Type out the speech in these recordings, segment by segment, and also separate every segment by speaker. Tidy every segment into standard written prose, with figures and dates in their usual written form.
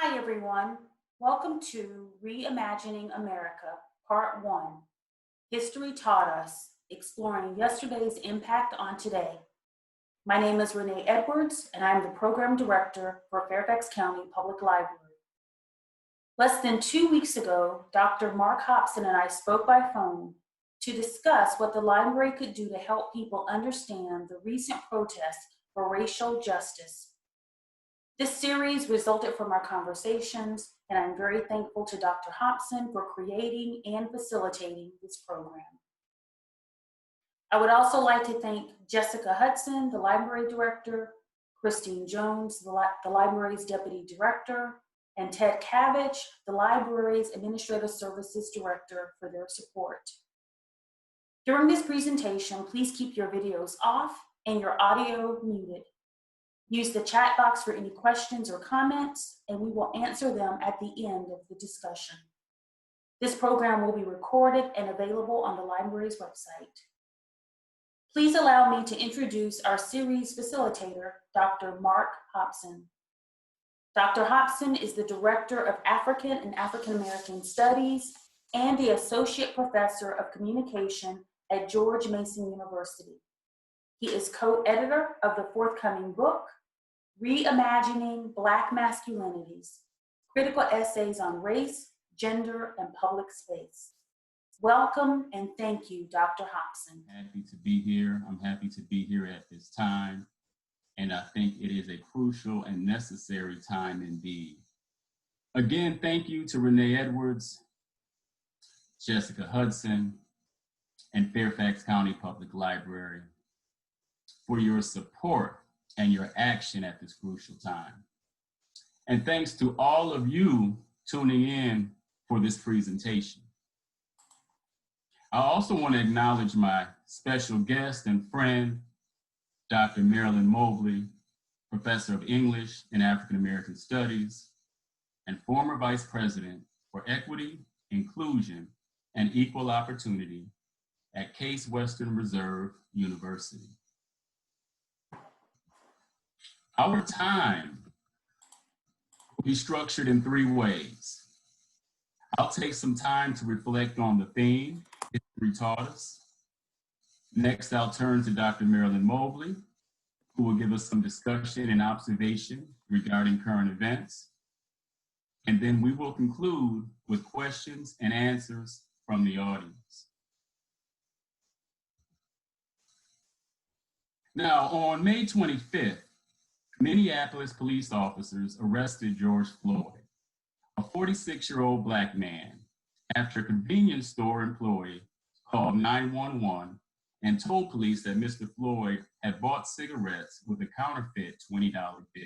Speaker 1: Hi, everyone. Welcome to Reimagining America, Part 1. History Taught Us, Exploring Yesterday's Impact on Today. My name is Renee Edwards, and I'm the Program Director for Fairfax County Public Library. Less than 2 weeks ago, Dr. Mark Hopson and I spoke by phone to discuss what the library could do to help people understand the recent protests for racial justice. This series resulted from our conversations, and I'm very thankful to Dr. Hopson for creating and facilitating this program. I would also like to thank Jessica Hudson, the library director, Christine Jones, the library's deputy director, and Ted Cabbage, the library's administrative services director, for their support. During this presentation, please keep your videos off and your audio muted. Use the chat box for any questions or comments, and we will answer them at the end of the discussion. This program will be recorded and available on the library's website. Please allow me to introduce our series facilitator, Dr. Mark Hopson. Dr. Hopson is the Director of African and African American Studies and the Associate Professor of Communication at George Mason University. He is co-editor of the forthcoming book, Reimagining Black Masculinities, Critical Essays on Race, Gender, and Public Space. Welcome and thank you, Dr. Hopson.
Speaker 2: Happy to be here. I'm happy to be here at this time. And I think it is a crucial and necessary time indeed. Again, thank you to Renee Edwards, Jessica Hudson, and Fairfax County Public Library for your support and your action at this crucial time. And thanks to all of you tuning in for this presentation. I also want to acknowledge my special guest and friend, Dr. Marilyn Mobley, Professor of English and African American Studies, and former Vice President for Equity, Inclusion, and Equal Opportunity at Case Western Reserve University. Our time will be structured in 3 ways. I'll take some time to reflect on the theme history taught us. Next, I'll turn to Dr. Marilyn Mobley, who will give us some discussion and observation regarding current events. And then we will conclude with questions and answers from the audience. Now, on May 25th, Minneapolis police officers arrested George Floyd, a 46-year-old Black man, after a convenience store employee called 911 and told police that Mr. Floyd had bought cigarettes with a counterfeit $20 bill.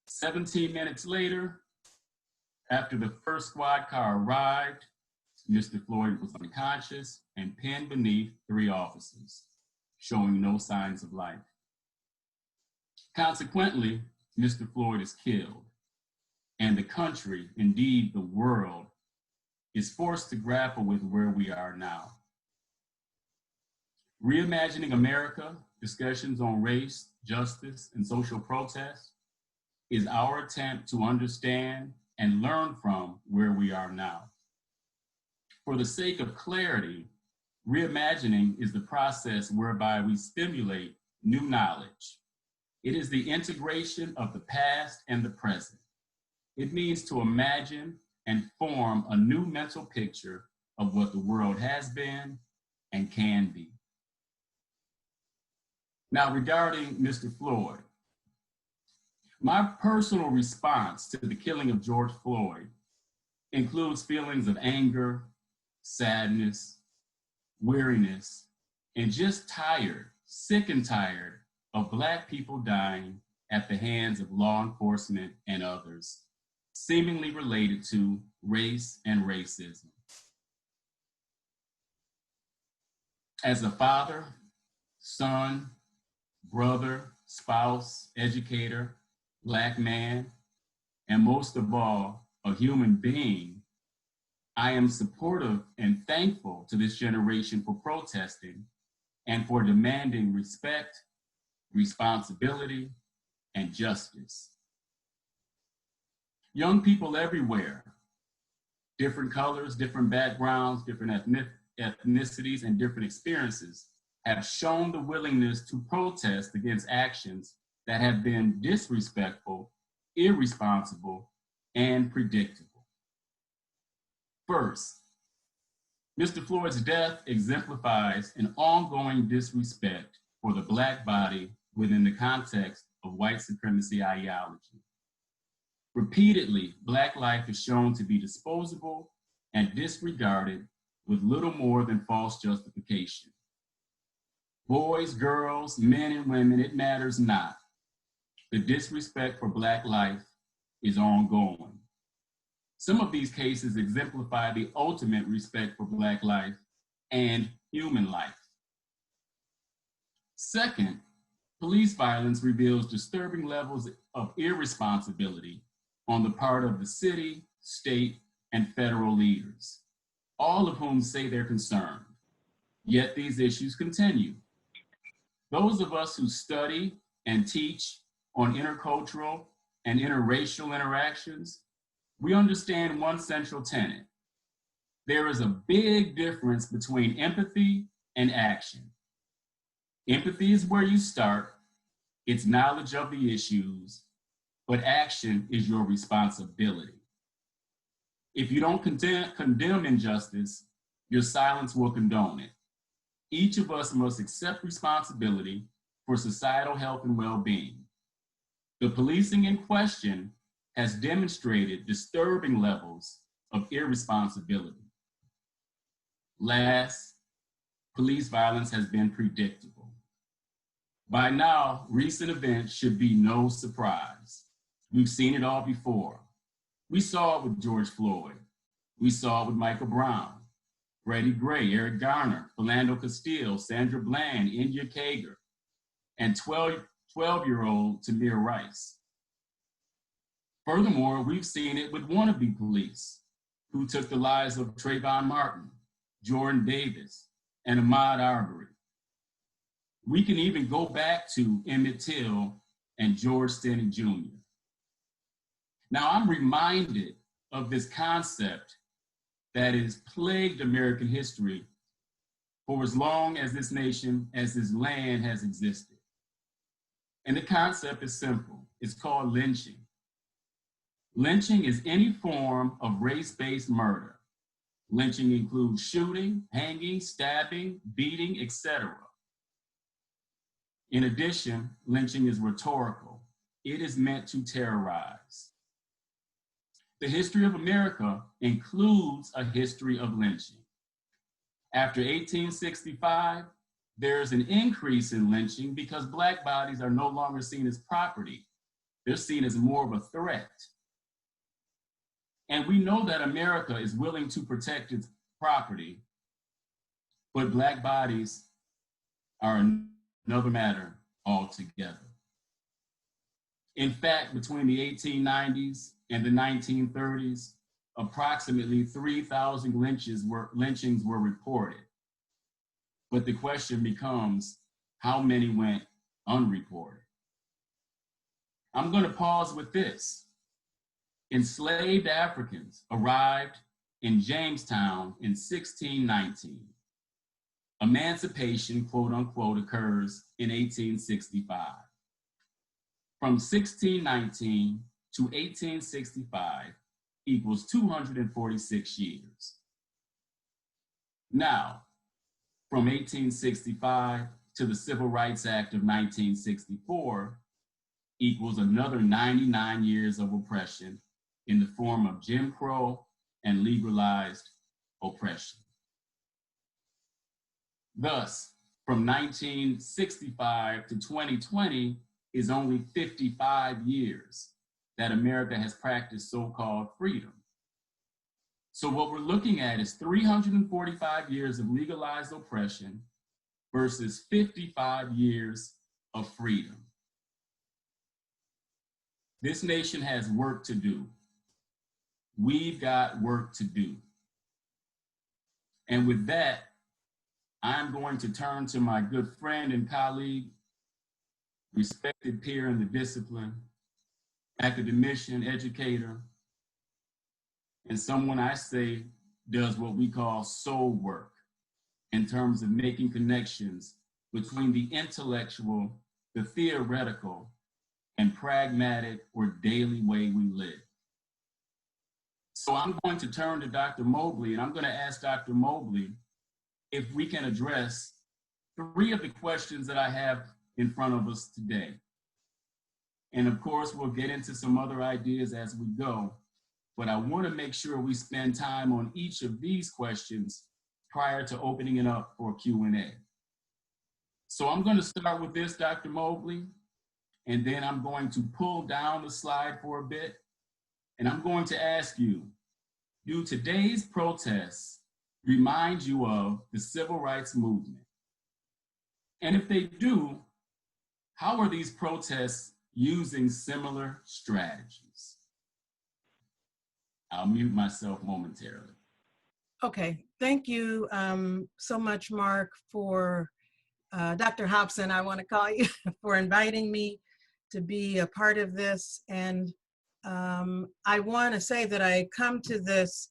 Speaker 2: 17 minutes later, after the first squad car arrived, Mr. Floyd was unconscious and pinned beneath 3 officers, showing no signs of life. Consequently, Mr. Floyd is killed, and the country, indeed the world, is forced to grapple with where we are now. Reimagining America, discussions on race, justice, and social protest is our attempt to understand and learn from where we are now. For the sake of clarity, reimagining is the process whereby we stimulate new knowledge. It is the integration of the past and the present. It means to imagine and form a new mental picture of what the world has been and can be. Now, regarding Mr. Floyd, my personal response to the killing of George Floyd includes feelings of anger, sadness, weariness, and just tired, sick and tired of Black people dying at the hands of law enforcement and others, seemingly related to race and racism. As a father, son, brother, spouse, educator, Black man, and most of all, a human being, I am supportive and thankful to this generation for protesting and for demanding respect, responsibility, and justice. Young people everywhere, different colors, different backgrounds, different ethnicities, and different experiences have shown the willingness to protest against actions that have been disrespectful, irresponsible, and predictable. First, Mr. Floyd's death exemplifies an ongoing disrespect for the Black body within the context of white supremacy ideology. Repeatedly, Black life is shown to be disposable and disregarded with little more than false justification. Boys, girls, men, and women, it matters not. The disrespect for Black life is ongoing. Some of these cases exemplify the ultimate respect for Black life and human life. Second, police violence reveals disturbing levels of irresponsibility on the part of the city, state, and federal leaders, all of whom say they're concerned. Yet these issues continue. Those of us who study and teach on intercultural and interracial interactions, we understand one central tenet. There is a big difference between empathy and action. Empathy is where you start, it's knowledge of the issues, but action is your responsibility. If you don't condemn injustice, your silence will condone it. Each of us must accept responsibility for societal health and well-being. The policing in question has demonstrated disturbing levels of irresponsibility. Last, police violence has been predictable. By now, recent events should be no surprise. We've seen it all before. We saw it with George Floyd. We saw it with Michael Brown, Freddie Gray, Eric Garner, Philando Castile, Sandra Bland, India Kager, and 12-year-old Tamir Rice. Furthermore, we've seen it with wannabe police who took the lives of Trayvon Martin, Jordan Davis, and Ahmaud Arbery. We can even go back to Emmett Till and George Stenny Jr. Now, I'm reminded of this concept that has plagued American history for as long as this nation, as this land has existed. And the concept is simple. It's called lynching. Lynching is any form of race-based murder. Lynching includes shooting, hanging, stabbing, beating, etc. In addition, lynching is rhetorical. It is meant to terrorize. The history of America includes a history of lynching. After 1865, there's an increase in lynching because Black bodies are no longer seen as property. They're seen as more of a threat. And we know that America is willing to protect its property, but Black bodies are another matter altogether. In fact, between the 1890s and the 1930s, approximately 3,000 lynchings were reported. But the question becomes, how many went unreported? I'm going to pause with this. Enslaved Africans arrived in Jamestown in 1619. Emancipation, quote unquote, occurs in 1865. From 1619 to 1865 equals 246 years. Now, from 1865 to the Civil Rights Act of 1964 equals another 99 years of oppression in the form of Jim Crow and legalized oppression. Thus, from 1965 to 2020 is only 55 years that America has practiced so-called freedom. So what we're looking at is 345 years of legalized oppression versus 55 years of freedom. This nation has work to do. We've got work to do. And with that, I'm going to turn to my good friend and colleague, respected peer in the discipline, academician, educator, and someone I say does what we call soul work in terms of making connections between the intellectual, the theoretical, and pragmatic or daily way we live. So I'm going to turn to Dr. Mobley, and I'm going to ask Dr. Mobley if we can address 3 of the questions that I have in front of us today. And of course, we'll get into some other ideas as we go, but I want to make sure we spend time on each of these questions prior to opening it up for Q&A. So I'm going to start with this, Dr. Mobley, and then I'm going to pull down the slide for a bit, and I'm going to ask you, do today's protests remind you of the civil rights movement? And if they do, how are these protests using similar strategies? I'll mute myself momentarily.
Speaker 3: Okay, thank you so much, Mark, for Dr. Hopson, I want to call you, for inviting me to be a part of this. And I want to say that I come to this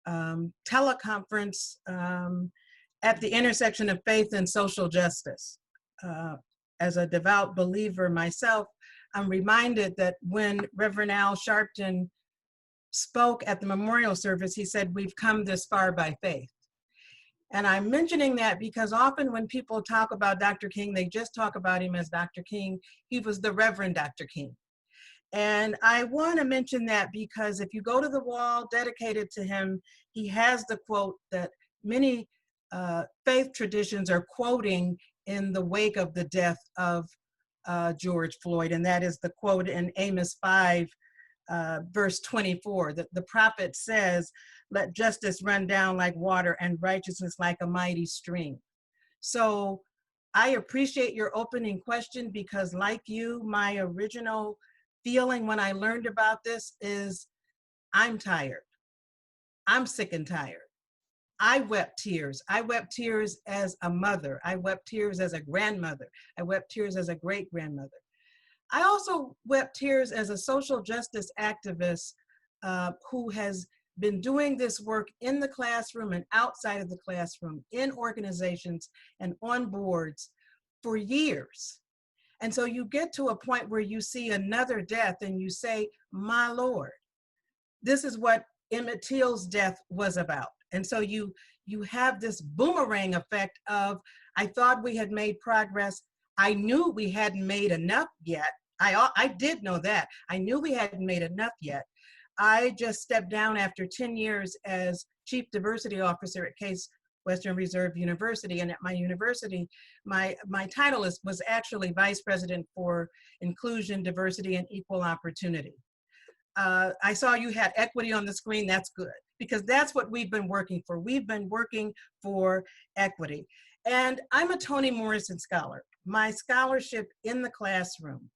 Speaker 3: teleconference at the intersection of faith and social justice. As a devout believer myself, I'm reminded that when Reverend Al Sharpton spoke at the memorial service, he said, "We've come this far by faith." And I'm mentioning that because often when people talk about Dr. King, they just talk about him as Dr. King. He was the Reverend Dr. King. And I want to mention that because if you go to the wall dedicated to him, he has the quote that many faith traditions are quoting in the wake of the death of George Floyd. And that is the quote in Amos 5, verse 24, that the prophet says, "Let justice run down like water and righteousness like a mighty stream." So I appreciate your opening question because, like you, my original feeling when I learned about this is I'm tired. I'm sick and tired. I wept tears. I wept tears as a mother. I wept tears as a grandmother. I wept tears as a great-grandmother. I also wept tears as a social justice activist who has been doing this work in the classroom and outside of the classroom, in organizations and on boards for years. And so you get to a point where you see another death and you say, my Lord, this is what Emmett Till's death was about. And so you have this boomerang effect of, I thought we had made progress. I knew we hadn't made enough yet. I did know that. I knew we hadn't made enough yet. I just stepped down after 10 years as Chief Diversity Officer at Case Western Reserve University. And at my university, my title was actually Vice President for Inclusion, Diversity, and Equal Opportunity. I saw you had equity on the screen. That's good, because that's what we've been working for. We've been working for equity. And I'm a Toni Morrison scholar. My scholarship in the classroom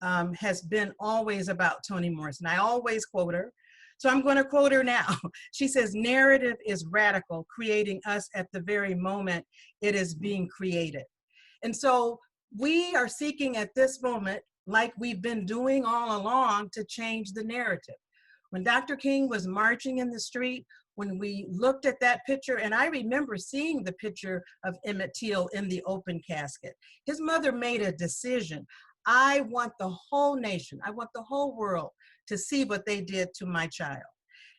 Speaker 3: has been always about Toni Morrison. I always quote her. So I'm going to quote her now. She says, "Narrative is radical, creating us at the very moment it is being created." And so we are seeking at this moment, like we've been doing all along, to change the narrative. When Dr. King was marching in the street, when we looked at that picture, and I remember seeing the picture of Emmett Till in the open casket, his mother made a decision. I want the whole nation, I want the whole world to see what they did to my child.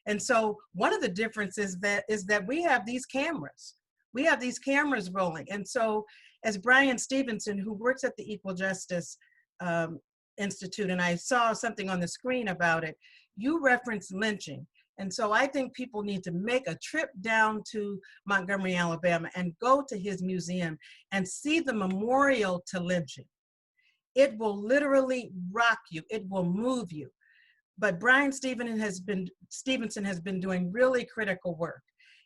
Speaker 3: And so one of the differences is that we have these cameras. We have these cameras rolling. And so as Brian Stevenson, who works at the Equal Justice Institute, and I saw something on the screen about it, you referenced lynching. And so I think people need to make a trip down to Montgomery, Alabama, and go to his museum and see the memorial to lynching. It will literally rock you. It will move you. But Brian Stevenson has been doing really critical work.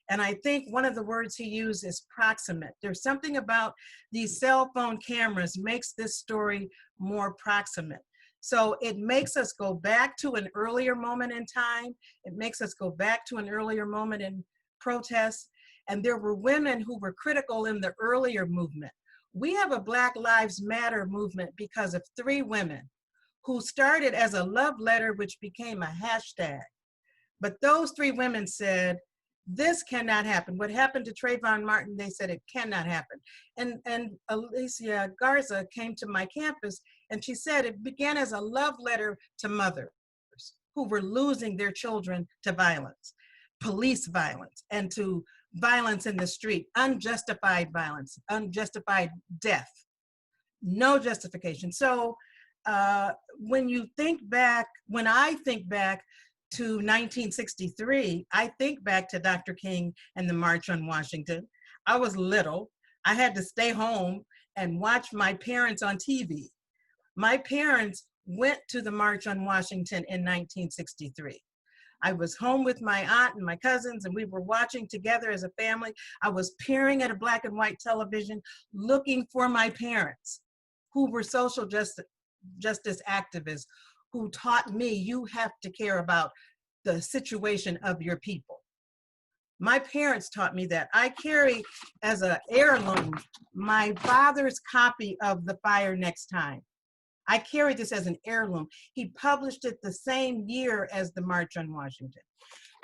Speaker 3: And I think one of the words he used is proximate. There's something about these cell phone cameras makes this story more proximate. So it makes us go back to an earlier moment in time. It makes us go back to an earlier moment in protest. And there were women who were critical in the earlier movement. We have a Black Lives Matter movement because of 3 women who started as a love letter, which became a hashtag. But those three women said, this cannot happen. What happened to Trayvon Martin, they said it cannot happen. And Alicia Garza came to my campus and she said it began as a love letter to mothers who were losing their children to violence, police violence, and to violence in the street, unjustified violence, unjustified death, no justification. So when I think back to 1963, I think back to Dr. King and the March on Washington. I was little. I had to stay home and watch my parents on TV. My parents went to the March on Washington in 1963. I was home with my aunt and my cousins, and we were watching together as a family. I was peering at a black and white television, looking for my parents, who were social justice activists, who taught me you have to care about the situation of your people. My parents taught me that. I carry as an heirloom my father's copy of The Fire Next Time. I carry this as an heirloom. He published it the same year as the March on Washington.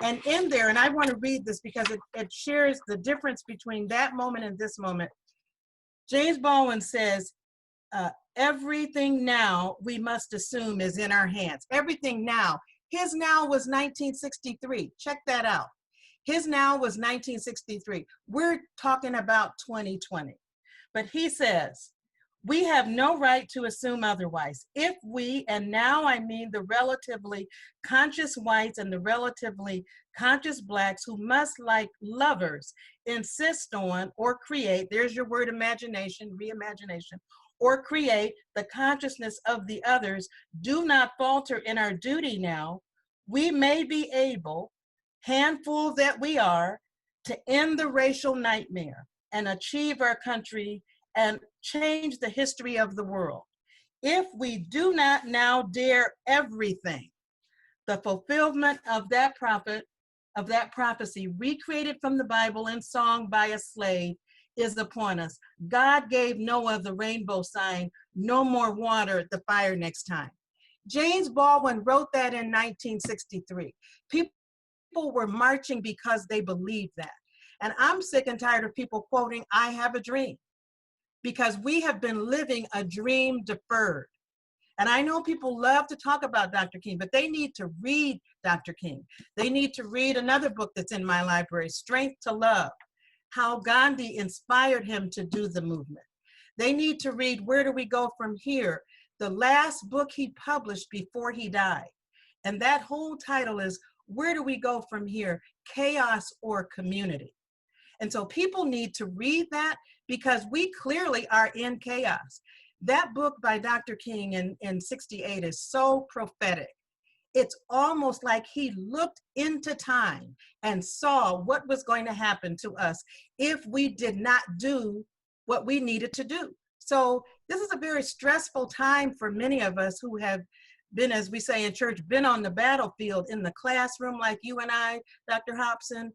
Speaker 3: And in there, and I want to read this because it shares the difference between that moment and this moment. James Baldwin says, everything now we must assume is in our hands. Everything now. His now was 1963. Check that out. His now was 1963. We're talking about 2020. But he says, we have no right to assume otherwise. If we, and now I mean the relatively conscious whites and the relatively conscious blacks who must, like lovers, insist on or create, there's your word imagination, reimagination, or create the consciousness of the others, do not falter in our duty now, we may be able, handful that we are, to end the racial nightmare and achieve our country and change the history of the world. If we do not now dare everything, the fulfillment of that prophecy recreated from the Bible in song by a slave is upon us. God gave Noah the rainbow sign, no more water, the fire next time. James Baldwin wrote that in 1963. People were marching because they believed that. And I'm sick and tired of people quoting, I have a dream, because we have been living a dream deferred. And I know people love to talk about Dr. King, but they need to read Dr. King. They need to read another book that's in my library, Strength to Love, how Gandhi inspired him to do the movement. They need to read Where Do We Go From Here, the last book he published before he died. And that whole title is Where Do We Go From Here, Chaos or Community? And so people need to read that because we clearly are in chaos. That book by Dr. King in 68 is so prophetic. It's almost like he looked into time and saw what was going to happen to us if we did not do what we needed to do. So this is a very stressful time for many of us who have been, as we say in church, been on the battlefield, in the classroom like you and I, Dr. Hopson.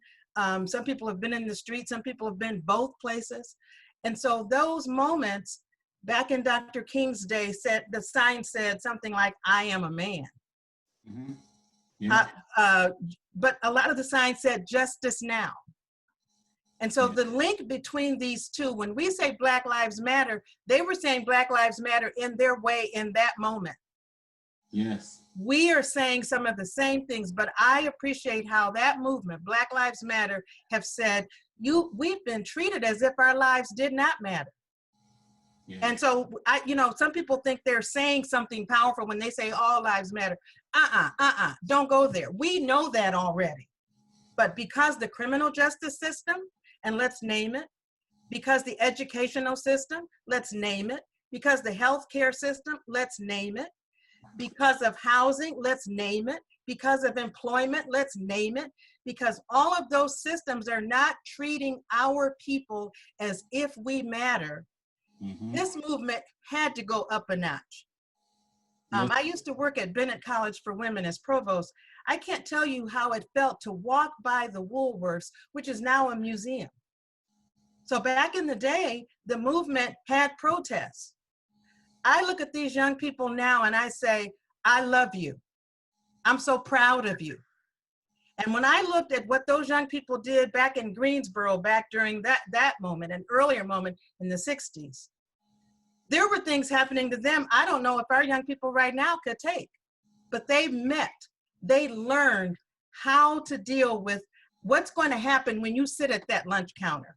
Speaker 3: Some people have been in the street, some people have been both places. And so those moments back in Dr. King's day the sign said something like, I am a man.
Speaker 2: Mm-hmm. Yeah.
Speaker 3: But a lot of the signs said justice now. And so the link between these two, when we say Black Lives Matter, they were saying Black Lives Matter in their way in that moment.
Speaker 2: Yes.
Speaker 3: We are saying some of the same things, but I appreciate how that movement, Black Lives Matter, have said, we've been treated as if our lives did not matter. Yeah. And so, some people think they're saying something powerful when they say all lives matter. Don't go there. We know that already. But because the criminal justice system, and let's name it, because the educational system, let's name it, because the healthcare system, let's name it, because of housing, let's name it, because of employment, let's name it, because all of those systems are not treating our people as if we matter. Mm-hmm. This movement had to go up a notch. Yes. I used to work at Bennett College for Women as provost. I can't tell you how it felt to walk by the Woolworths, which is now a museum. So back in the day, the movement had protests. I look at these young people now and I say, I love you. I'm so proud of you. And when I looked at what those young people did back in Greensboro, back during that moment, an earlier moment in the 60s, there were things happening to them I don't know if our young people right now could take. But they learned how to deal with what's going to happen when you sit at that lunch counter.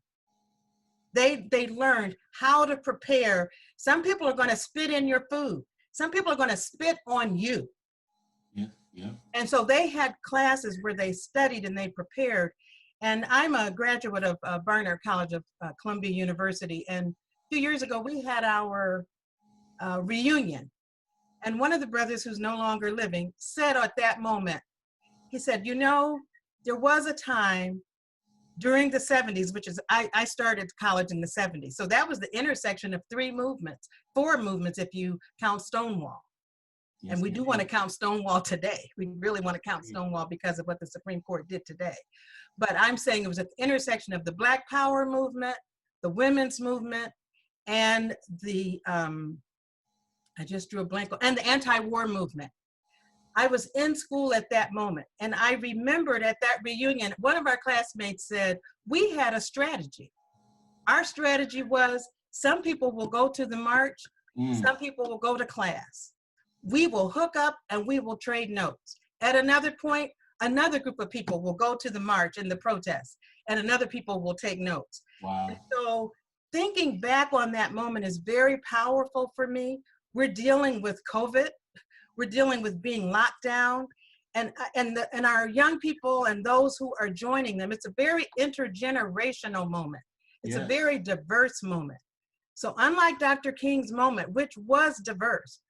Speaker 3: They learned how to prepare. Some people are going to spit in your food. Some people are going to spit on you.
Speaker 2: Yeah.
Speaker 3: And so they had classes where they studied and they prepared. And I'm a graduate of Barnard College of Columbia University. And a few years ago, we had our reunion. And one of the brothers who's no longer living said at that moment, he said, you know, there was a time during the 70s, which is, I started college in the 70s. So that was the intersection of four movements if you count Stonewall.
Speaker 2: Yes,
Speaker 3: And we do want to count Stonewall today. We really want to count Stonewall because of what the Supreme Court did today. But I'm saying it was at the intersection of the Black Power movement, the women's movement, and the, I just drew a blank, and the anti-war movement. I was in school at that moment. And I remembered at that reunion, one of our classmates said, we had a strategy. Our strategy was some people will go to the march, some people will go to class. We will hook up and we will trade notes. At another point, another group of people will go to the march and the protest, and another people will take notes.
Speaker 2: Wow.
Speaker 3: And so thinking back on that moment is very powerful for me. We're dealing with COVID. We're dealing with being locked down, and our young people and those who are joining them. It's a very intergenerational moment. It's a very diverse moment. So unlike Dr. King's moment, which was diverse,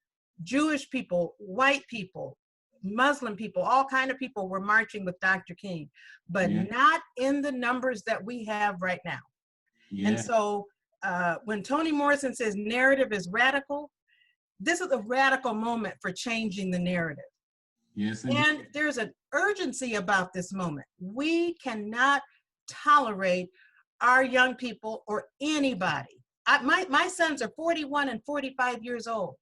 Speaker 3: Jewish people, white people, Muslim people, all kinds of people were marching with Dr. King, but not in the numbers that we have right now. And so when Toni Morrison says narrative is radical, this is a radical moment for changing the narrative.
Speaker 2: Yes,
Speaker 3: and there's an urgency about this moment. We cannot tolerate our young people or anybody. My sons are 41 and 45 years old.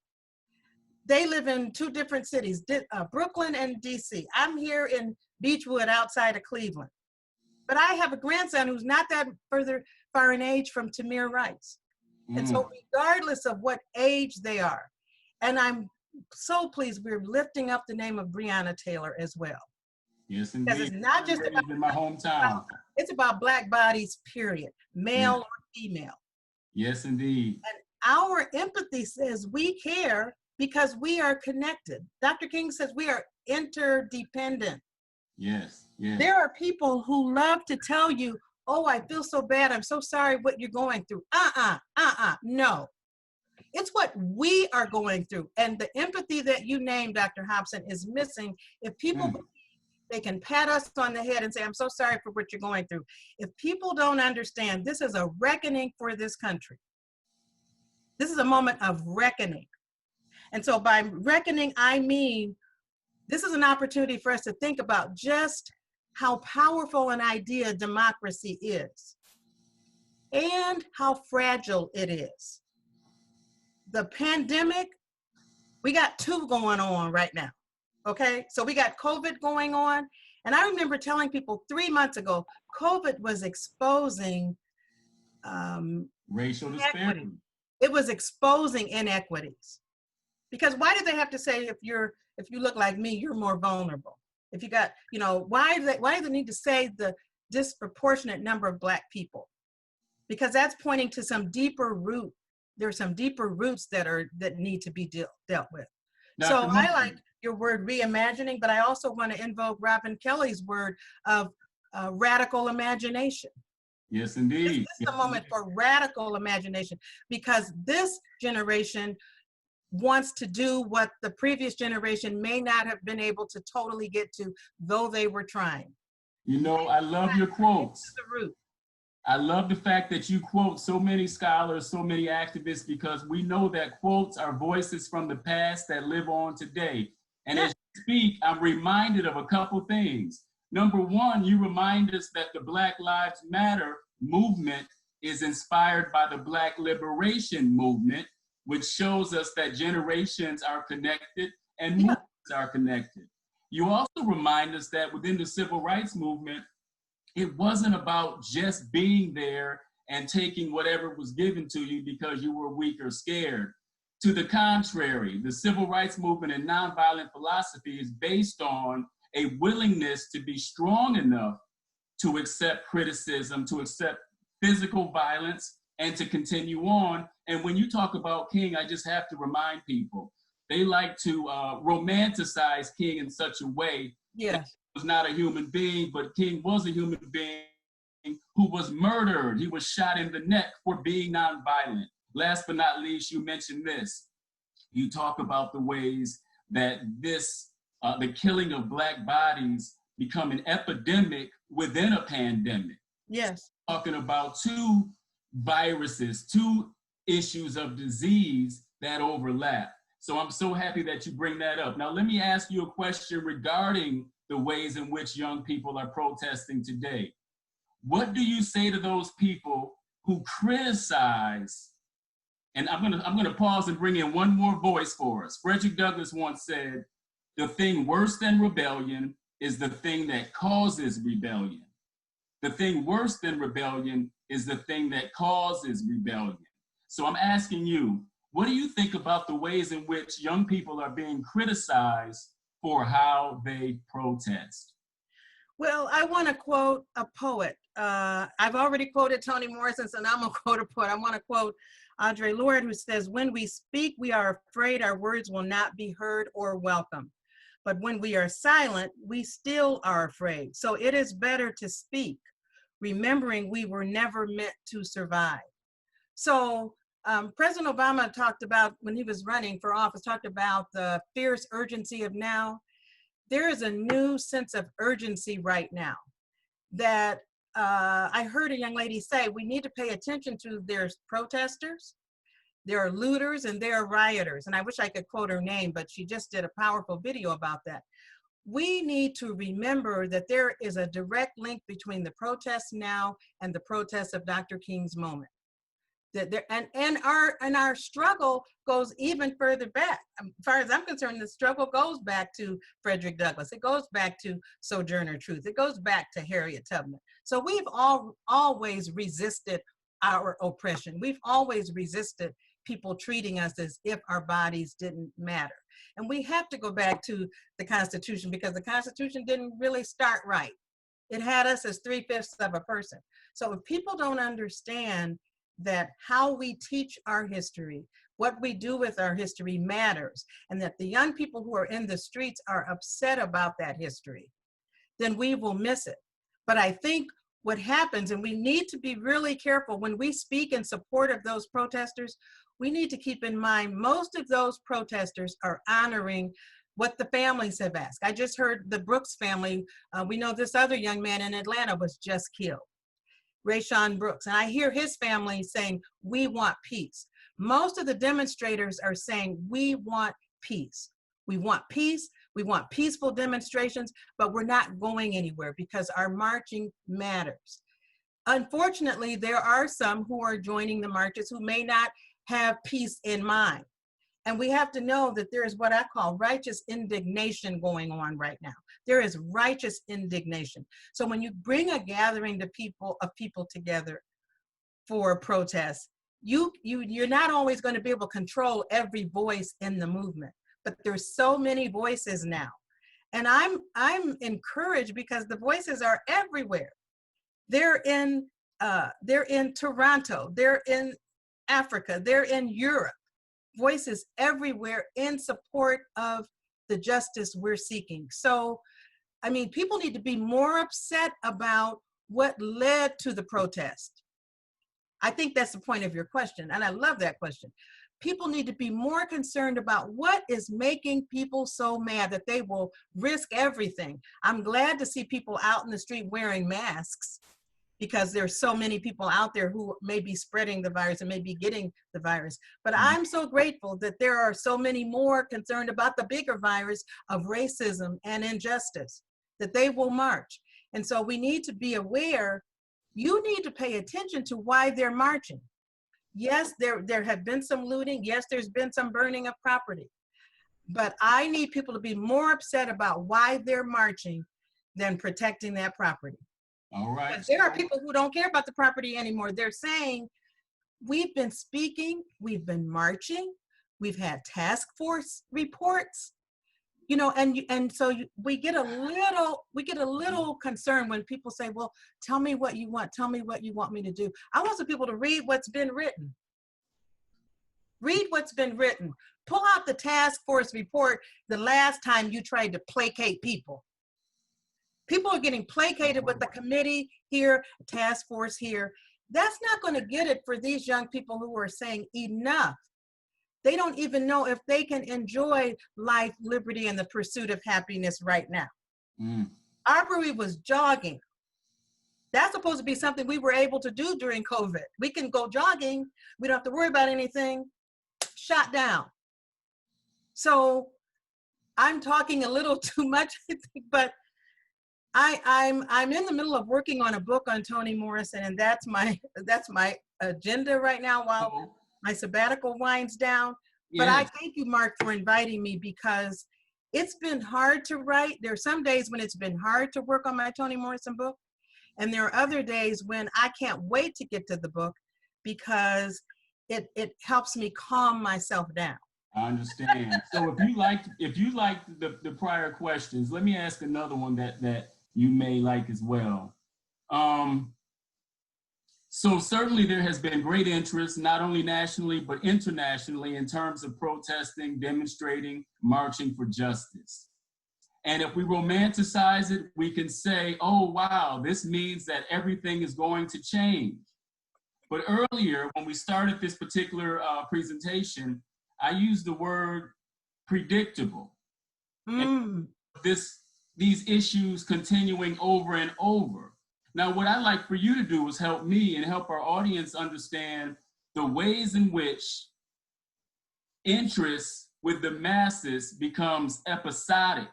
Speaker 3: They live in two different cities, Brooklyn and DC. I'm here in Beechwood outside of Cleveland. But I have a grandson who's not that far in age from Tamir Rice. And so regardless of what age they are, and I'm so pleased we're lifting up the name of Breonna Taylor as well.
Speaker 2: Yes, indeed.
Speaker 3: Because it's not just about
Speaker 2: in my hometown.
Speaker 3: It's about Black bodies, period, male or female.
Speaker 2: Yes, indeed.
Speaker 3: And our empathy says we care because we are connected. Dr. King says we are interdependent.
Speaker 2: Yes, yes.
Speaker 3: There are people who love to tell you, oh, I feel so bad. I'm so sorry what you're going through. No. It's what we are going through. And the empathy that you named, Dr. Hopson, is missing if people believe they can pat us on the head and say, I'm so sorry for what you're going through. If people don't understand, this is a reckoning for this country. This is a moment of reckoning. And so by reckoning, I mean, this is an opportunity for us to think about just how powerful an idea democracy is and how fragile it is. The pandemic, we got two going on right now, okay? So we got COVID going on. And I remember telling people 3 months ago, COVID was exposing
Speaker 2: racial disparity.
Speaker 3: It was exposing inequities. Because why do they have to say if you look like me, you're more vulnerable? If you got, why do they need to say the disproportionate number of Black people? Because that's pointing to some deeper root. There are some deeper roots that need to be dealt with. So I like your word reimagining, but I also want to invoke Robin Kelly's word of radical imagination.
Speaker 2: Yes, indeed.
Speaker 3: This is a moment for radical imagination, because this generation wants to do what the previous generation may not have been able to totally get to, though they were trying.
Speaker 2: I love your quotes.
Speaker 3: The root.
Speaker 2: I love the fact that you quote so many scholars, so many activists, because we know that quotes are voices from the past that live on today. And as you speak, I'm reminded of a couple things. Number one, you remind us that the Black Lives Matter movement is inspired by the Black Liberation Movement, which shows us that generations are connected and movements are connected. You also remind us that within the civil rights movement, it wasn't about just being there and taking whatever was given to you because you were weak or scared. To the contrary, the civil rights movement and nonviolent philosophy is based on a willingness to be strong enough to accept criticism, to accept physical violence, and to continue on. And when you talk about King, I just have to remind people, they like to romanticize King in such a way that he was not a human being, but King was a human being who was murdered. He was shot in the neck for being nonviolent. Last but not least, you mentioned this. You talk about the ways that the killing of Black bodies become an epidemic within a pandemic.
Speaker 3: Yes.
Speaker 2: Talking about two viruses, two issues of disease that overlap. So I'm so happy that you bring that up. Now, let me ask you a question regarding the ways in which young people are protesting today. What do you say to those people who criticize? And I'm gonna pause and bring in one more voice for us. Frederick Douglass once said, "The thing worse than rebellion is the thing that causes rebellion. The thing worse than rebellion is the thing that causes rebellion." So I'm asking you, what do you think about the ways in which young people are being criticized for how they protest?
Speaker 3: Well, I want to quote a poet. I've already quoted Toni Morrison, so now I'm going to quote a poet. I want to quote Audre Lorde, who says, "When we speak, we are afraid our words will not be heard or welcome. But when we are silent, we still are afraid. So it is better to speak, remembering we were never meant to survive." So President Obama talked about, when he was running for office, talked about the fierce urgency of now. There is a new sense of urgency right now that I heard a young lady say, we need to pay attention to. There's protesters, there are looters, and there are rioters. And I wish I could quote her name, but she just did a powerful video about that. We need to remember that there is a direct link between the protests now and the protests of Dr. King's moment. That there, and our struggle goes even further back. As far as I'm concerned, the struggle goes back to Frederick Douglass. It goes back to Sojourner Truth. It goes back to Harriet Tubman. So we've always resisted our oppression. We've always resisted people treating us as if our bodies didn't matter. And we have to go back to the Constitution, because the Constitution didn't really start right. It had us as 3/5 of a person. So if people don't understand that how we teach our history, what we do with our history matters, and that the young people who are in the streets are upset about that history, then we will miss it. But I think what happens, and we need to be really careful when we speak in support of those protesters, we need to keep in mind most of those protesters are honoring what the families have asked. I just heard the Brooks family, we know this other young man in Atlanta was just killed, Rayshon Brooks, and I hear his family saying, we want peace. Most of the demonstrators are saying, we want peace. We want peace, we want peaceful demonstrations, but we're not going anywhere because our marching matters. Unfortunately, there are some who are joining the marches who may not have peace in mind. And we have to know that there is what I call righteous indignation going on right now. There is righteous indignation. So when you bring a gathering of people together for a protest, you're not always going to be able to control every voice in the movement, but there's so many voices now. And I'm encouraged because the voices are everywhere. They're in Toronto, they're in Africa, they're in Europe. Voices everywhere in support of the justice we're seeking. So, I mean, people need to be more upset about what led to the protest. I think that's the point of your question, and I love that question. People need to be more concerned about what is making people so mad that they will risk everything. I'm glad to see people out in the street wearing masks, because there's so many people out there who may be spreading the virus and may be getting the virus. But I'm so grateful that there are so many more concerned about the bigger virus of racism and injustice, that they will march. And so we need to be aware. You need to pay attention to why they're marching. Yes, there have been some looting. Yes, there's been some burning of property. But I need people to be more upset about why they're marching than protecting that property.
Speaker 2: All right.
Speaker 3: But there are people who don't care about the property anymore. They're saying, we've been speaking, we've been marching, we've had task force reports, you know, and so we get a little concerned when people say, well, tell me what you want, tell me what you want me to do. I want some people to read what's been written. Read what's been written. Pull out the task force report the last time you tried to placate people. People are getting placated with the committee here, task force here. That's not going to get it for these young people who are saying enough. They don't even know if they can enjoy life, liberty, and the pursuit of happiness right now. Arbery was jogging. That's supposed to be something we were able to do during COVID. We can go jogging. We don't have to worry about anything. Shot down. So I'm talking a little too much, but I'm in the middle of working on a book on Toni Morrison, and that's my agenda right now while my sabbatical winds down. But I thank you, Mark, for inviting me, because it's been hard to write. There are some days when it's been hard to work on my Toni Morrison book, and there are other days when I can't wait to get to the book because it helps me calm myself down.
Speaker 2: I understand. So if you liked the prior questions, let me ask another one that you may like as well. So certainly there has been great interest, not only nationally, but internationally, in terms of protesting, demonstrating, marching for justice. And if we romanticize it, we can say, oh, wow, this means that everything is going to change. But earlier, when we started this particular presentation, I used the word predictable. And these issues continuing over and over. Now, what I'd like for you to do is help me and help our audience understand the ways in which interest with the masses becomes episodic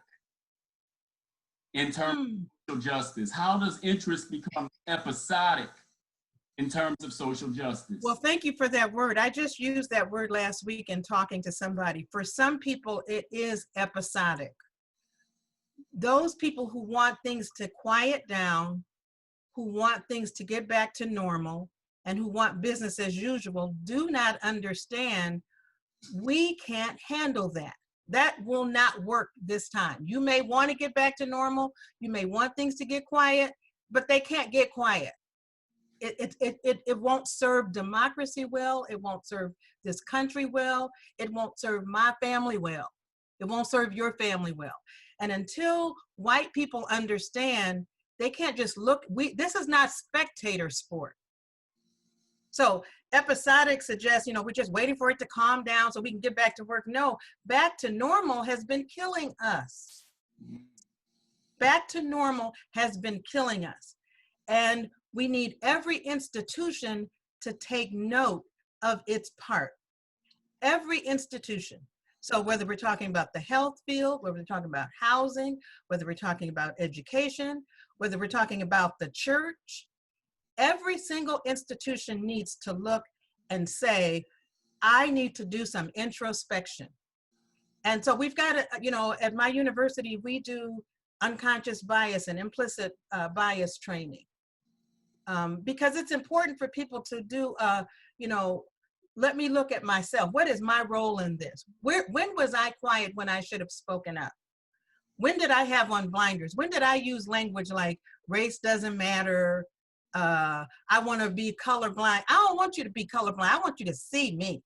Speaker 2: in terms of social justice. How does interest become episodic in terms of social justice?
Speaker 3: Well, thank you for that word. I just used that word last week in talking to somebody. For some people, it is episodic. Those people who want things to quiet down, who want things to get back to normal, and who want business as usual, do not understand we can't handle that. That will not work this time. You may want to get back to normal. You may want things to get quiet, but they can't get quiet. It won't serve democracy well. It won't serve this country well. It won't serve my family well. It won't serve your family well. And until white people understand, they can't just look, this is not spectator sport. So episodic suggests, we're just waiting for it to calm down so we can get back to work. No, back to normal has been killing us. Back to normal has been killing us. And we need every institution to take note of its part. Every institution. So whether we're talking about the health field, whether we're talking about housing, whether we're talking about education, whether we're talking about the church, every single institution needs to look and say, I need to do some introspection. And so we've got to, at my university, we do unconscious bias and implicit bias training. Because it's important for people to do, let me look at myself. What is my role in this? When was I quiet when I should have spoken up? When did I have on blinders? When did I use language like race doesn't matter? I want to be colorblind. I don't want you to be colorblind. I want you to see me.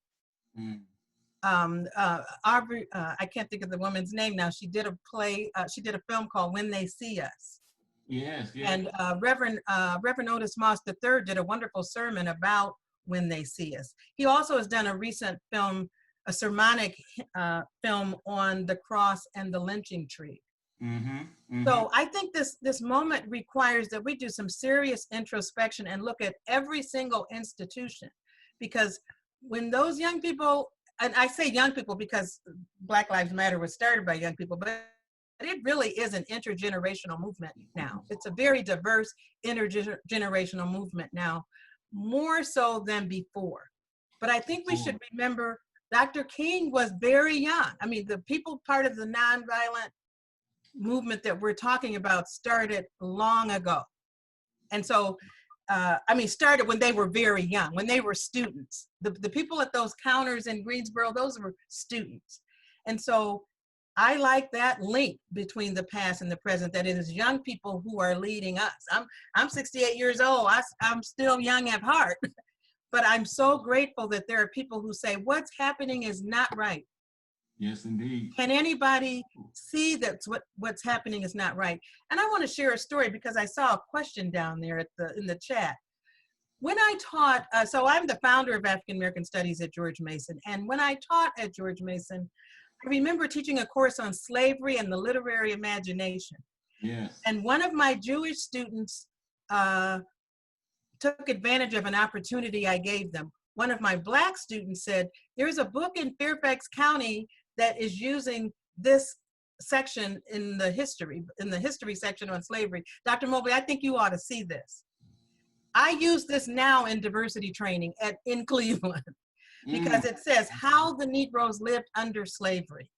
Speaker 3: Aubrey, I can't think of the woman's name now. She did a play. She did a film called When They See Us.
Speaker 2: Yes.
Speaker 3: And Reverend Otis Moss III did a wonderful sermon about When They See Us. He also has done a recent film, a sermonic film on the cross and the lynching tree. So I think this moment requires that we do some serious introspection and look at every single institution, because when those young people, and I say young people because Black Lives Matter was started by young people, but it really is an intergenerational movement now. It's a very diverse intergenerational movement now, more so than before. But I think we should remember Dr. King was very young. I mean, the people part of the nonviolent movement that we're talking about started long ago. And so, started when they were very young, when they were students. The people at those counters in Greensboro, those were students. And so I like that link between the past and the present, that it is young people who are leading us. I'm 68 years old. I'm still young at heart, but I'm so grateful that there are people who say, what's happening is not right.
Speaker 2: Yes, indeed.
Speaker 3: Can anybody see that what's happening is not right? And I want to share a story because I saw a question down there in the chat. When I taught, so I'm the founder of African American Studies at George Mason. And when I taught at George Mason, I remember teaching a course on slavery and the literary imagination.
Speaker 2: Yes.
Speaker 3: And one of my Jewish students took advantage of an opportunity I gave them. One of my Black students said, there's a book in Fairfax County that is using this section in the history section on slavery. Dr. Mobley, I think you ought to see this. I use this now in diversity training in Cleveland because it says how the Negroes lived under slavery.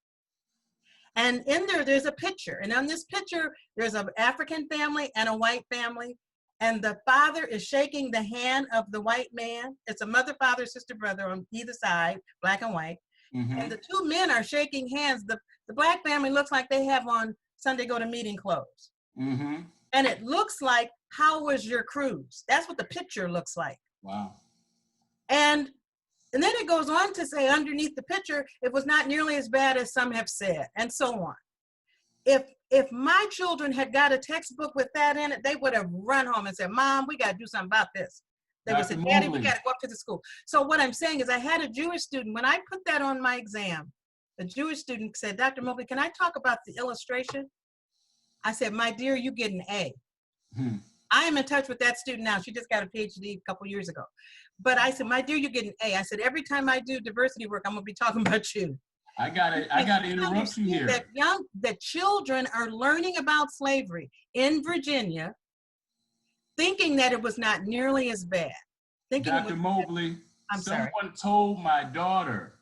Speaker 3: And in there's a picture. And on this picture, there's an African family and a white family. And the father is shaking the hand of the white man. It's a mother, father, sister, brother on either side, Black and white. And the two men are shaking hands. The Black family looks like they have on Sunday go to meeting clothes. And it looks like, how was your cruise? That's what the picture looks like.
Speaker 2: Wow.
Speaker 3: And then it goes on to say underneath the picture, it was not nearly as bad as some have said, and so on. If my children had got a textbook with that in it, they would have run home and said, Mom, we got to do something about this. They would say, Daddy, we got to go up to the school. So what I'm saying is I had a Jewish student, when I put that on my exam, the Jewish student said, Dr. Mobley, can I talk about the illustration? I said, my dear, you get an A. I am in touch with that student now. She just got a PhD a couple years ago. But I said, my dear, you get an A. I said, every time I do diversity work, I'm going to be talking about you.
Speaker 2: I gotta interrupt you here.
Speaker 3: That children are learning about slavery in Virginia, thinking that it was not nearly as bad.
Speaker 2: Dr. Mobley, someone told my daughter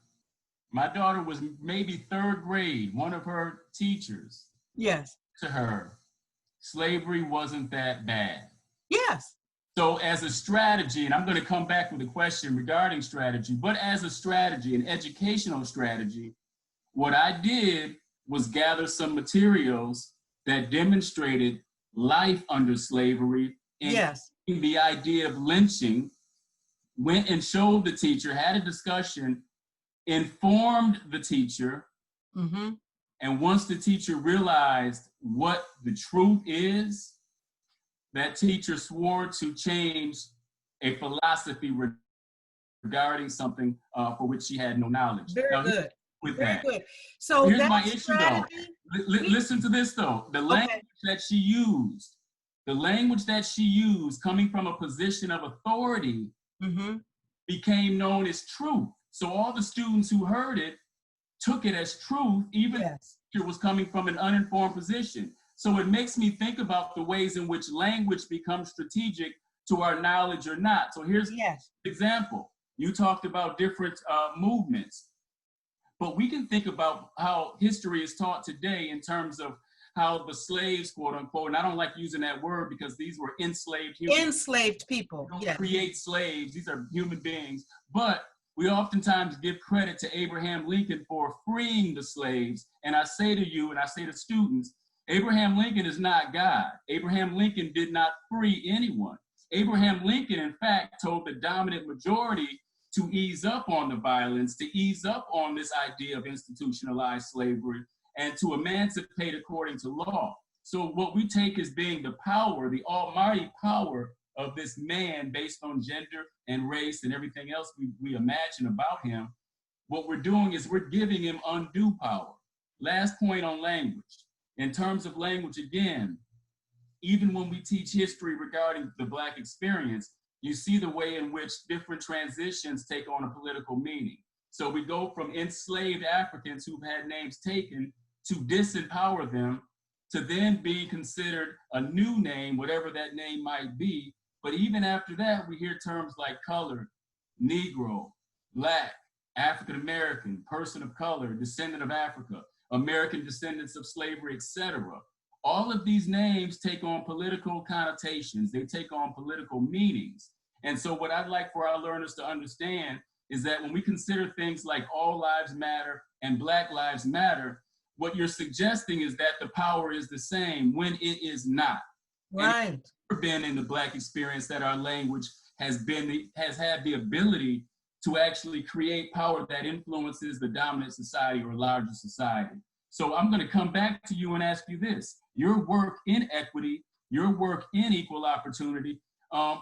Speaker 2: was maybe third grade, one of her teachers.
Speaker 3: Yes.
Speaker 2: To her, slavery wasn't that bad.
Speaker 3: Yes.
Speaker 2: So as a strategy, and I'm going to come back with a question regarding strategy, but as a strategy, an educational strategy, what I did was gather some materials that demonstrated life under slavery and the idea of lynching, went and showed the teacher, had a discussion, informed the teacher, and once the teacher realized what the truth is, that teacher swore to change a philosophy regarding something for which she had no knowledge.
Speaker 3: Very good. Good. So
Speaker 2: here's my issue though. Listen to this though. The language that she used, coming from a position of authority, became known as truth. So all the students who heard it took it as truth, even if it was coming from an uninformed position. So it makes me think about the ways in which language becomes strategic to our knowledge or not. So here's an example. You talked about different movements, but we can think about how history is taught today in terms of how the slaves, quote unquote, and I don't like using that word because these were enslaved humans.
Speaker 3: Enslaved people,
Speaker 2: don't create slaves, these are human beings. But we oftentimes give credit to Abraham Lincoln for freeing the slaves. And I say to you, and I say to students, Abraham Lincoln is not God. Abraham Lincoln did not free anyone. Abraham Lincoln, in fact, told the dominant majority to ease up on the violence, to ease up on this idea of institutionalized slavery, and to emancipate according to law. So what we take as being the power, the almighty power of this man based on gender and race and everything else we imagine about him, what we're doing is we're giving him undue power. Last point on language. In terms of language, again, even when we teach history regarding the Black experience, you see the way in which different transitions take on a political meaning. So we go from enslaved Africans who've had names taken to disempower them to then being considered a new name, whatever that name might be. But even after that, we hear terms like colored, Negro, Black, African American, person of color, descendant of Africa, American descendants of slavery, etc. All of these names take on political connotations. They take on political meanings. And so what I'd like for our learners to understand is that when we consider things like all lives matter and Black lives matter, what you're suggesting is that the power is the same when it is not.
Speaker 3: Right.
Speaker 2: And it's never been in the Black experience that our language has had the ability to actually create power that influences the dominant society or larger society. So I'm going to come back to you and ask you this. Your work in equity, your work in equal opportunity.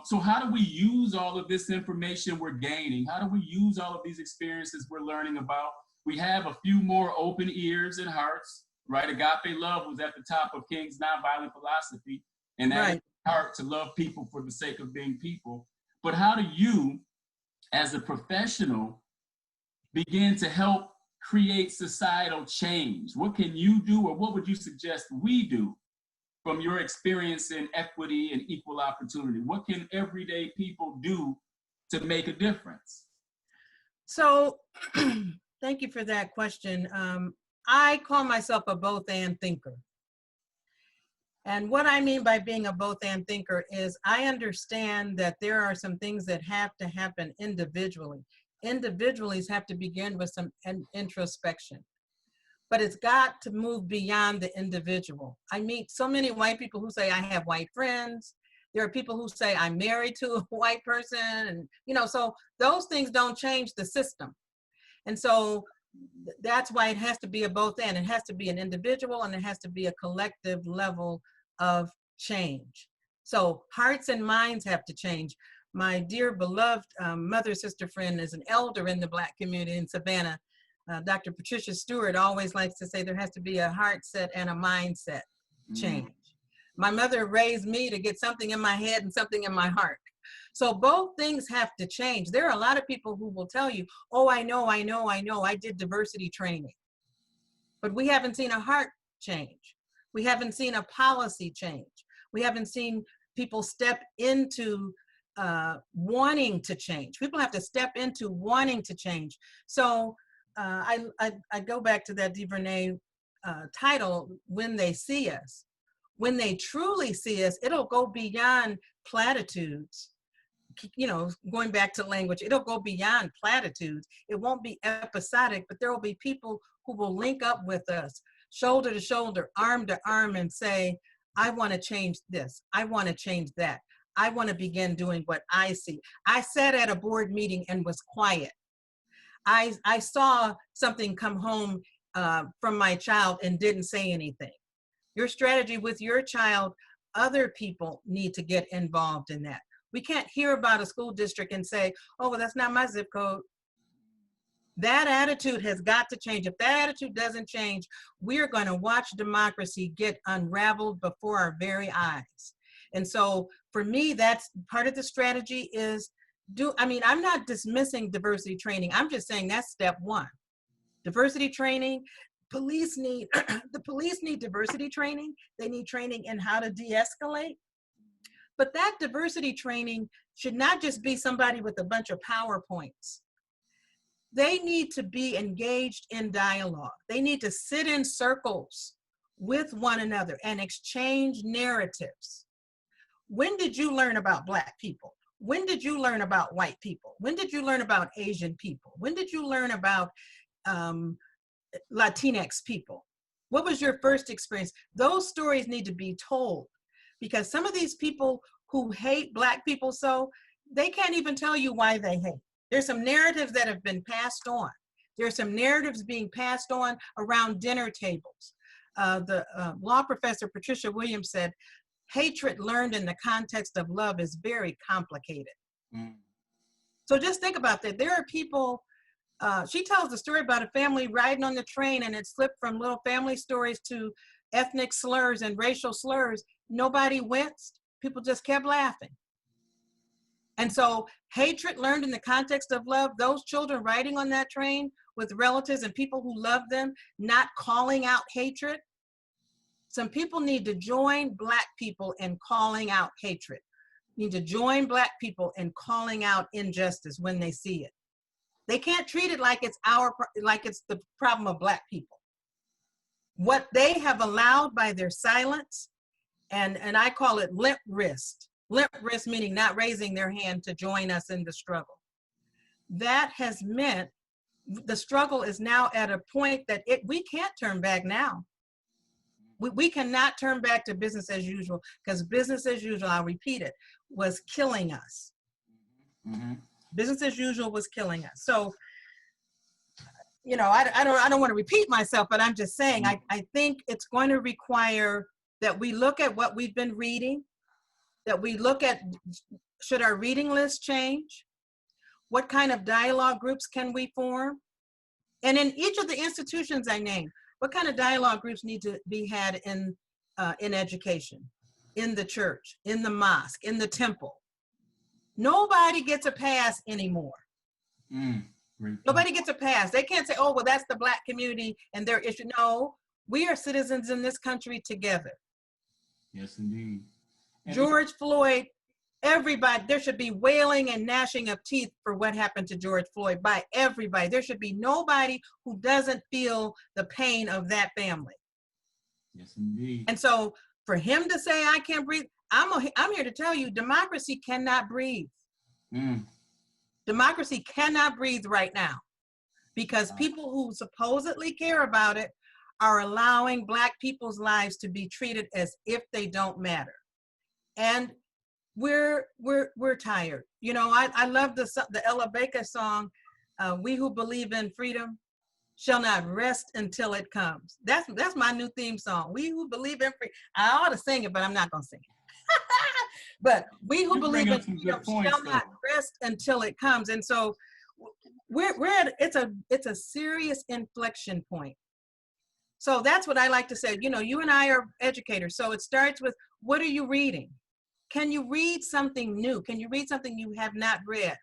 Speaker 2: So how do we use all of this information we're gaining? How do we use all of these experiences we're learning about? We have a few more open ears and hearts, right? Agape love was at the top of King's nonviolent philosophy, and that is heart to love people for the sake of being people. But how do you, as a professional, begin to help create societal change? What can you do, or what would you suggest we do from your experience in equity and equal opportunity? What can everyday people do to make a difference?
Speaker 3: So thank you for that question. I call myself a both-and thinker. And what I mean by being a both-and thinker is I understand that there are some things that have to happen individually. Individuals have to begin with some introspection, but it's got to move beyond the individual. I meet so many white people who say, I have white friends. There are people who say, I'm married to a white person. And, so those things don't change the system. And so that's why it has to be a both and. It has to be an individual and it has to be a collective level of change. So hearts and minds have to change. My dear beloved mother, sister, friend is an elder in the Black community in Savannah. Dr. Patricia Stewart always likes to say there has to be a heart set and a mindset change. My mother raised me to get something in my head and something in my heart. So both things have to change. There are a lot of people who will tell you, oh, I know, I did diversity training. But we haven't seen a heart change. We haven't seen a policy change. We haven't seen people step into wanting to change. People have to step into wanting to change. So I go back to that DuVernay title, When They See Us. When they truly see us, it'll go beyond platitudes. Going back to language, it'll go beyond platitudes. It won't be episodic, but there will be people who will link up with us, shoulder to shoulder, arm to arm, and say, I want to change this. I want to change that. I want to begin doing what I see. I sat at a board meeting and was quiet. I saw something come home from my child and didn't say anything. Your strategy with your child, other people need to get involved in that. We can't hear about a school district and say, oh, well, that's not my zip code. That attitude has got to change. If that attitude doesn't change, we are going to watch democracy get unraveled before our very eyes. And so for me, that's part of the strategy is I'm not dismissing diversity training. I'm just saying that's step one. Diversity training, police need, the police need diversity training. They need training in how to de-escalate. But that diversity training should not just be somebody with a bunch of PowerPoints. They need to be engaged in dialogue. They need to sit in circles with one another and exchange narratives. When did you learn about Black people? When did you learn about white people? When did you learn about Asian people? When did you learn about Latinx people? What was your first experience? Those stories need to be told, because some of these people who hate Black people they can't even tell you why they hate. There's some narratives that have been passed on. There's some narratives being passed on around dinner tables. The law professor Patricia Williams said, hatred learned in the context of love is very complicated. So just think about that. There are people, she tells the story about a family riding on the train and it slipped from little family stories to ethnic slurs and racial slurs. Nobody winced. People just kept laughing. And so hatred learned in the context of love, those children riding on that train with relatives and people who love them, not calling out hatred. Some people need to join Black people in calling out hatred. Need to join Black people in calling out injustice when they see it. They can't treat it like it's like it's the problem of Black people. What they have allowed by their silence, and I call it limp wrist. Limp wrist meaning not raising their hand to join us in the struggle. That has meant the struggle is now at a point that we can't turn back now. We cannot turn back to business as usual, because business as usual, I'll repeat it, was killing us.
Speaker 2: Mm-hmm.
Speaker 3: Business as usual was killing us. So, you know, I don't want to repeat myself, but I'm just saying, I think it's going to require that we look at what we've been reading, that we look at, should our reading list change? What kind of dialogue groups can we form? And in each of the institutions I named, what kind of dialogue groups need to be had in education, in the church, in the mosque, in the temple? Nobody gets a pass anymore. Nobody gets a pass. They can't say, oh, well, that's the Black community and their issue. No, we are citizens in this country together.
Speaker 2: Yes, indeed.
Speaker 3: George Floyd, everybody, there should be wailing and gnashing of teeth for what happened to George Floyd by everybody. There should be nobody who doesn't feel the pain of that family.
Speaker 2: Yes, indeed.
Speaker 3: And so for him to say, I can't breathe, I'm here to tell you, democracy cannot breathe. Democracy cannot breathe right now, because people who supposedly care about it are allowing Black people's lives to be treated as if they don't matter. And we're tired. You know, I love the Ella Baker song, "We who believe in freedom shall not rest until it comes." That's my new theme song. We who believe in freedom. I ought to sing it, but I'm not gonna sing it. But we who believe in freedom shall not rest until it comes. And so we're at it's a serious inflection point. So that's what I like to say. You know, you and I are educators. So it starts with, what are you reading? Can you read something new? Can you read something you have not read?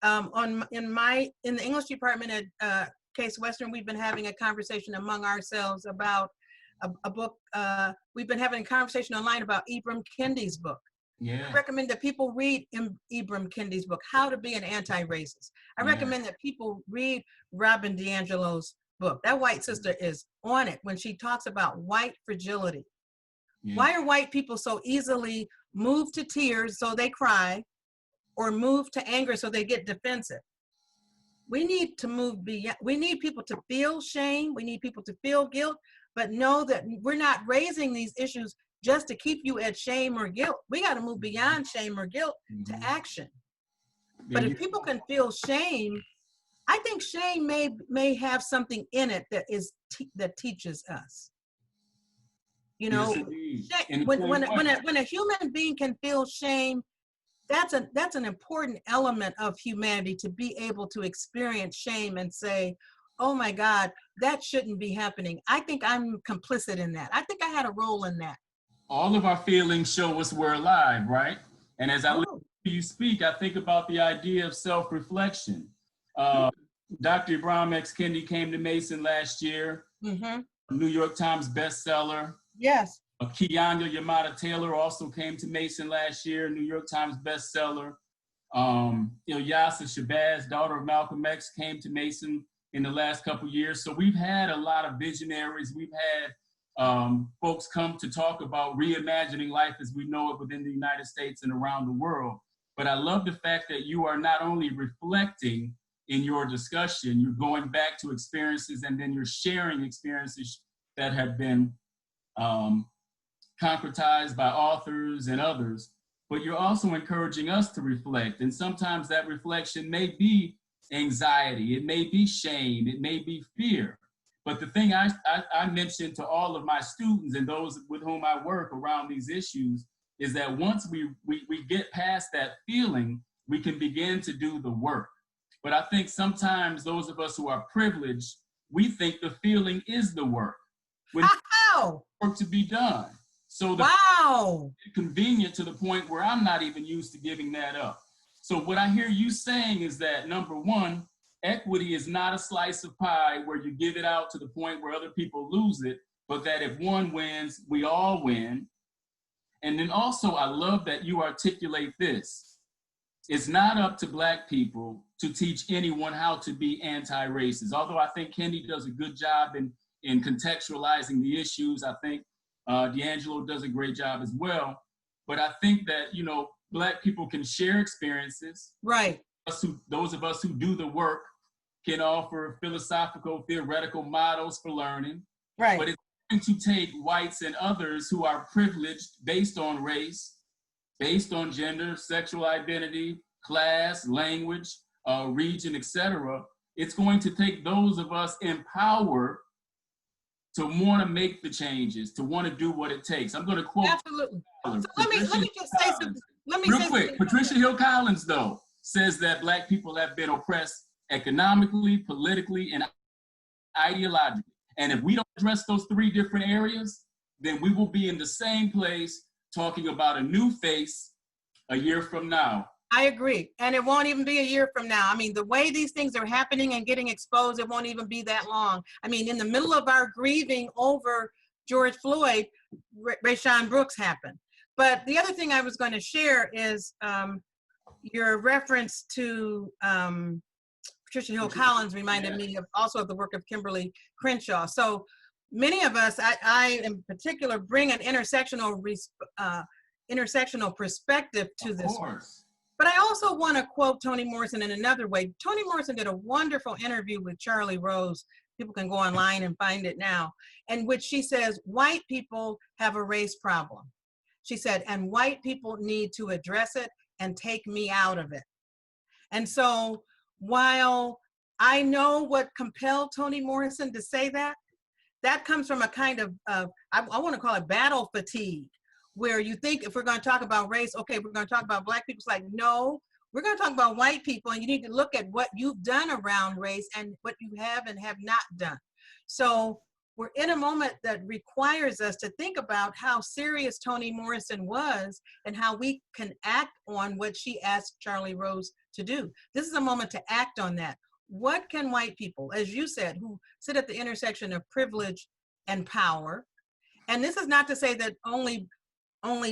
Speaker 3: In the English department at Case Western, we've been having a conversation among ourselves about a book. We've been having a conversation online about Ibram Kendi's book.
Speaker 2: Yeah.
Speaker 3: I recommend that people read Ibram Kendi's book, How to Be an Anti-Racist. I recommend that people read Robin DiAngelo's book. That white sister is on it when she talks about white fragility. Yeah. Why are white people so easily moved to tears so they cry, or moved to anger so they get defensive? We need to move beyond. We need people to feel shame. We need people to feel guilt, but know that we're not raising these issues just to keep you at shame or guilt. We got to move beyond shame or guilt to action. But if people can feel shame, I think shame may have something in it that teaches us. You know, shame, when a human being can feel shame, that's an important element of humanity, to be able to experience shame and say, oh my God, that shouldn't be happening. I think I'm complicit in that. I think I had a role in that.
Speaker 2: All of our feelings show us we're alive, right? And as I listen to you speak, I think about the idea of self-reflection. Dr. Ibram X. Kendi came to Mason last year, New York Times bestseller.
Speaker 3: Yes.
Speaker 2: Keyanya Yamada Taylor also came to Mason last year, New York Times bestseller. Ilyasa Shabazz, daughter of Malcolm X, came to Mason in the last couple years. So we've had a lot of visionaries. We've had folks come to talk about reimagining life as we know it within the United States and around the world. But I love the fact that you are not only reflecting in your discussion, you're going back to experiences, and then you're sharing experiences that have been concretized by authors and others, but you're also encouraging us to reflect. And sometimes that reflection may be anxiety, it may be shame, it may be fear. But the thing I mentioned to all of my students and those with whom I work around these issues is that once we get past that feeling, we can begin to do the work. But I think sometimes those of us who are privileged, we think the feeling is the work. When work to be done. So the convenient to the point where I'm not even used to giving that up. So what I hear you saying is that, number one, equity is not a slice of pie where you give it out to the point where other people lose it, but that if one wins, we all win. And then also, I love that you articulate this. It's not up to Black people to teach anyone how to be anti-racist. Although I think Kendi does a good job in contextualizing the issues. I think D'Angelo does a great job as well. But I think that, you know, Black people can share experiences.
Speaker 3: Right.
Speaker 2: Those of us who do the work can offer philosophical, theoretical models for learning.
Speaker 3: Right.
Speaker 2: But it's going to take whites and others who are privileged based on race, based on gender, sexual identity, class, language, region, etc. It's going to take those of us in power to want to make the changes, to want to do what it takes. I'm going to quote.
Speaker 3: Absolutely. So let me just say something.
Speaker 2: Real quick, Patricia Hill Collins, though, says that Black people have been oppressed economically, politically, and ideologically. And if we don't address those three different areas, then we will be in the same place talking about a new face a year from now.
Speaker 3: I agree. And it won't even be a year from now. I mean, the way these things are happening and getting exposed, it won't even be that long. I mean, in the middle of our grieving over George Floyd, Rayshon Brooks happened. But the other thing I was going to share is your reference to Patricia Hill Collins reminded me of also of the work of Kimberly Crenshaw. So many of us, I in particular, bring an intersectional perspective to this work. But I also want to quote Toni Morrison in another way. Toni Morrison did a wonderful interview with Charlie Rose. People can go online and find it now, in which she says, white people have a race problem. She said, and white people need to address it and take me out of it. And so while I know what compelled Toni Morrison to say that, that comes from a kind of, I want to call it battle fatigue, where you think if we're going to talk about race, okay, we're going to talk about Black people. It's like, no, we're going to talk about white people, and you need to look at what you've done around race and what you have and have not done. So we're in a moment that requires us to think about how serious Toni Morrison was and how we can act on what she asked Charlie Rose to do. This is a moment to act on that. What can white people, as you said, who sit at the intersection of privilege and power, and this is not to say that only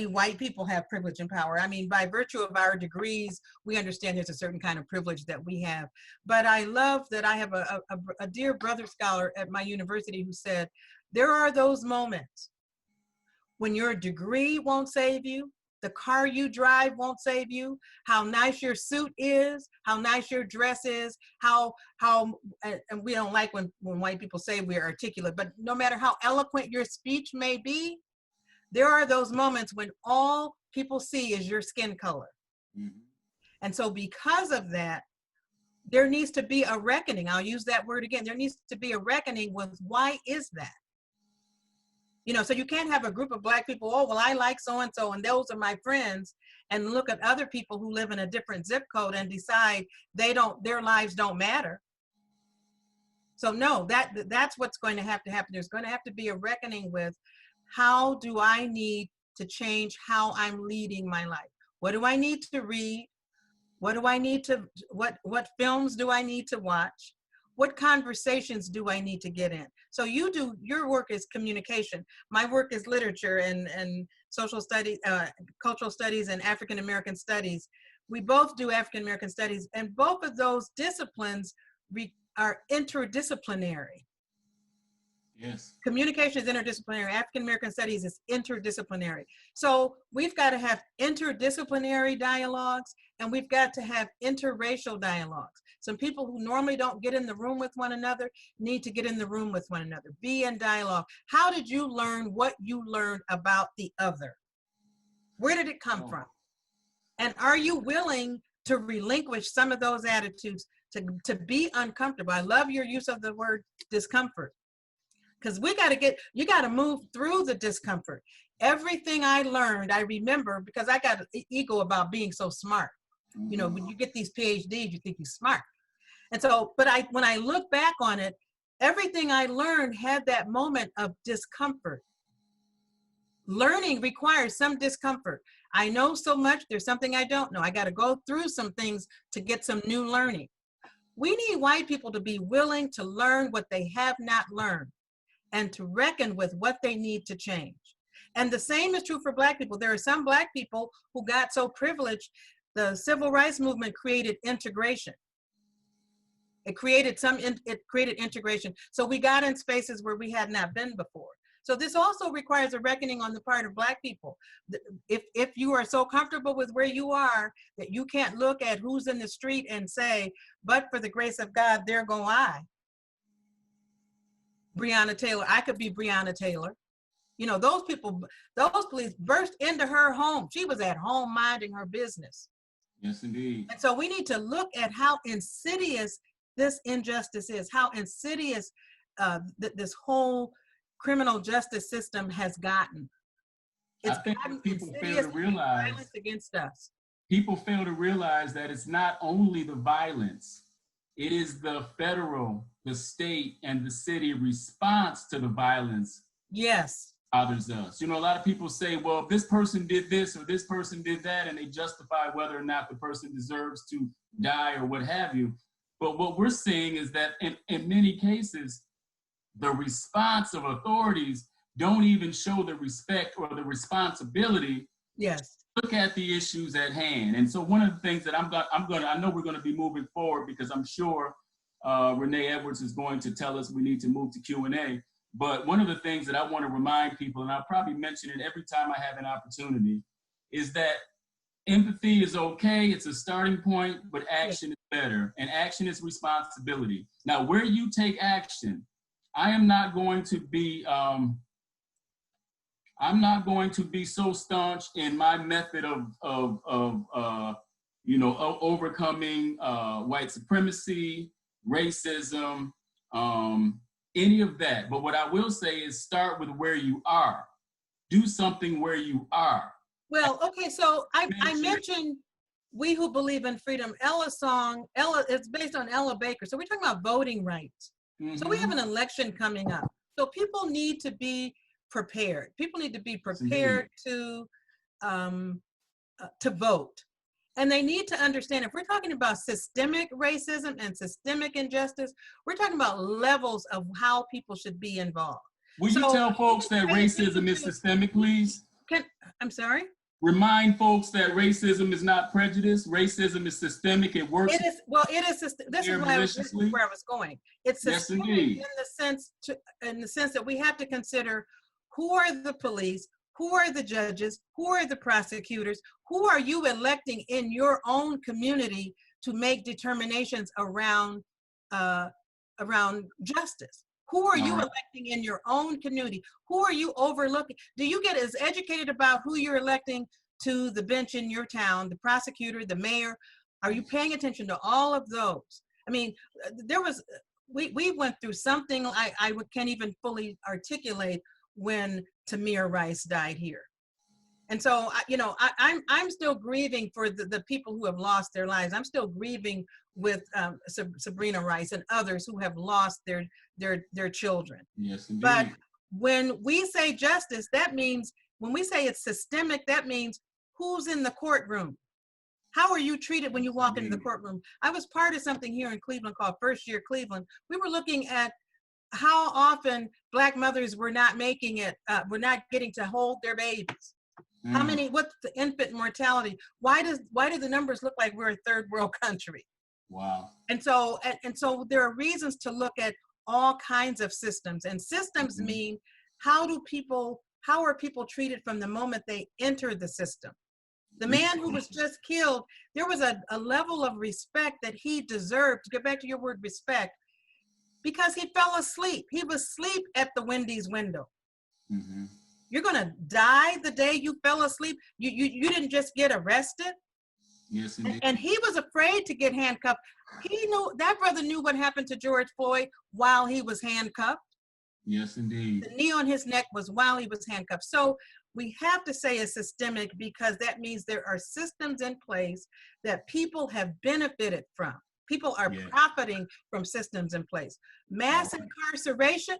Speaker 3: white people have privilege and power. I mean, by virtue of our degrees, we understand there's a certain kind of privilege that we have. But I love that I have a dear brother scholar at my university who said, there are those moments when your degree won't save you, the car you drive won't save you, how nice your suit is, how nice your dress is, and we don't like when white people say we're articulate, but no matter how eloquent your speech may be, there are those moments when all people see is your skin color. Mm-hmm. And so because of that, there needs to be a reckoning. I'll use that word again. There needs to be a reckoning with why is that? You know, so you can't have a group of Black people, oh, well, I like so-and-so and those are my friends, and look at other people who live in a different zip code and decide their lives don't matter. So no, that's what's going to have to happen. There's going to have to be a reckoning with, how do I need to change how I'm leading my life? What do I need to read? What films do I need to watch? What conversations do I need to get in? So your work is communication. My work is literature and social studies, cultural studies and African American studies. We both do African American studies, and both of those disciplines are interdisciplinary.
Speaker 2: Yes.
Speaker 3: Communication is interdisciplinary. African American studies is interdisciplinary. So we've got to have interdisciplinary dialogues, and we've got to have interracial dialogues. Some people who normally don't get in the room with one another need to get in the room with one another. Be in dialogue. How did you learn what you learned about the other? Where did it come from? And are you willing to relinquish some of those attitudes to be uncomfortable? I love your use of the word discomfort. Because you got to move through the discomfort. Everything I learned, I remember, because I got an ego about being so smart. You know, when you get these PhDs, you think you're smart. And so, but when I look back on it, everything I learned had that moment of discomfort. Learning requires some discomfort. I know so much, there's something I don't know. I got to go through some things to get some new learning. We need white people to be willing to learn what they have not learned, and to reckon with what they need to change. And the same is true for Black people. There are some Black people who got so privileged, the civil rights movement created integration. It created integration. So we got in spaces where we had not been before. So this also requires a reckoning on the part of Black people. If you are so comfortable with where you are that you can't look at who's in the street and say, but for the grace of God, there go I. Breonna Taylor, I could be Breonna Taylor. You know, those police burst into her home. She was at home minding her business.
Speaker 2: Yes, indeed.
Speaker 3: And so we need to look at how insidious this injustice is, how insidious this whole criminal justice system has gotten. It's
Speaker 2: I think
Speaker 3: gotten
Speaker 2: people fail
Speaker 3: insidious
Speaker 2: to realize
Speaker 3: violence against us.
Speaker 2: People fail to realize that it's not only the violence, it is the federal, the state, and the city response to the violence.
Speaker 3: Yes.
Speaker 2: Bothers us. You know, a lot of people say, well, if this person did this or this person did that, and they justify whether or not the person deserves to die or what have you. But what we're seeing is that in many cases, the response of authorities don't even show the respect or the responsibility.
Speaker 3: Yes.
Speaker 2: Look at the issues at hand. And so one of the things that I know we're going to be moving forward, because I'm sure Renee Edwards is going to tell us we need to move to Q&A. But one of the things that I want to remind people, and I'll probably mention it every time I have an opportunity, is that empathy is okay. It's a starting point, but action is better. And action is responsibility. Now, where you take action, I am not going to be so staunch in my method of overcoming white supremacy, racism, any of that. But what I will say is start with where you are. Do something where you are.
Speaker 3: Well, okay, so I mentioned We Who Believe in Freedom. Ella's song, it's based on Ella Baker. So we're talking about voting rights. Mm-hmm. So we have an election coming up. So people need to be prepared. People need to be prepared to vote. And they need to understand, if we're talking about systemic racism and systemic injustice, we're talking about levels of how people should be involved.
Speaker 2: Will you tell folks that racism is systemic, please?
Speaker 3: I'm sorry?
Speaker 2: Remind folks that racism is not prejudice. Racism is systemic. It works.
Speaker 3: It is, this is where I was going. It's systemic, yes, in the sense that we have to consider who are the police, who are the judges, who are the prosecutors, who are you electing in your own community to make determinations around justice? Who are you electing in your own community? Who are you overlooking? Do you get as educated about who you're electing to the bench in your town, the prosecutor, the mayor? Are you paying attention to all of those? I mean, we went through something I can't even fully articulate when Tamir Rice died here. And so, I'm still grieving for the people who have lost their lives. I'm still grieving with Sabrina Rice and others who have lost their children.
Speaker 2: Yes, indeed.
Speaker 3: But when we say justice, that means, when we say it's systemic, that means who's in the courtroom? How are you treated when you walk into the courtroom? I was part of something here in Cleveland called First Year Cleveland. We were looking at how often Black mothers were not making it, were not getting to hold their babies. How many, what's the infant mortality? Why do the numbers look like we're a third world country?
Speaker 2: Wow. And
Speaker 3: so there are reasons to look at all kinds of systems, and systems mean how are people treated from the moment they enter the system? The man who was just killed, there was a level of respect that he deserved, to get back to your word respect, because he fell asleep. He was asleep at the Wendy's window. Mm-hmm. You're gonna die the day you fell asleep. You didn't just get arrested.
Speaker 2: Yes, indeed.
Speaker 3: And he was afraid to get handcuffed. That brother knew what happened to George Floyd while he was handcuffed.
Speaker 2: Yes, indeed.
Speaker 3: The knee on his neck was while he was handcuffed. So we have to say it's systemic, because that means there are systems in place that people have benefited from. People are profiting from systems in place. Mass incarceration,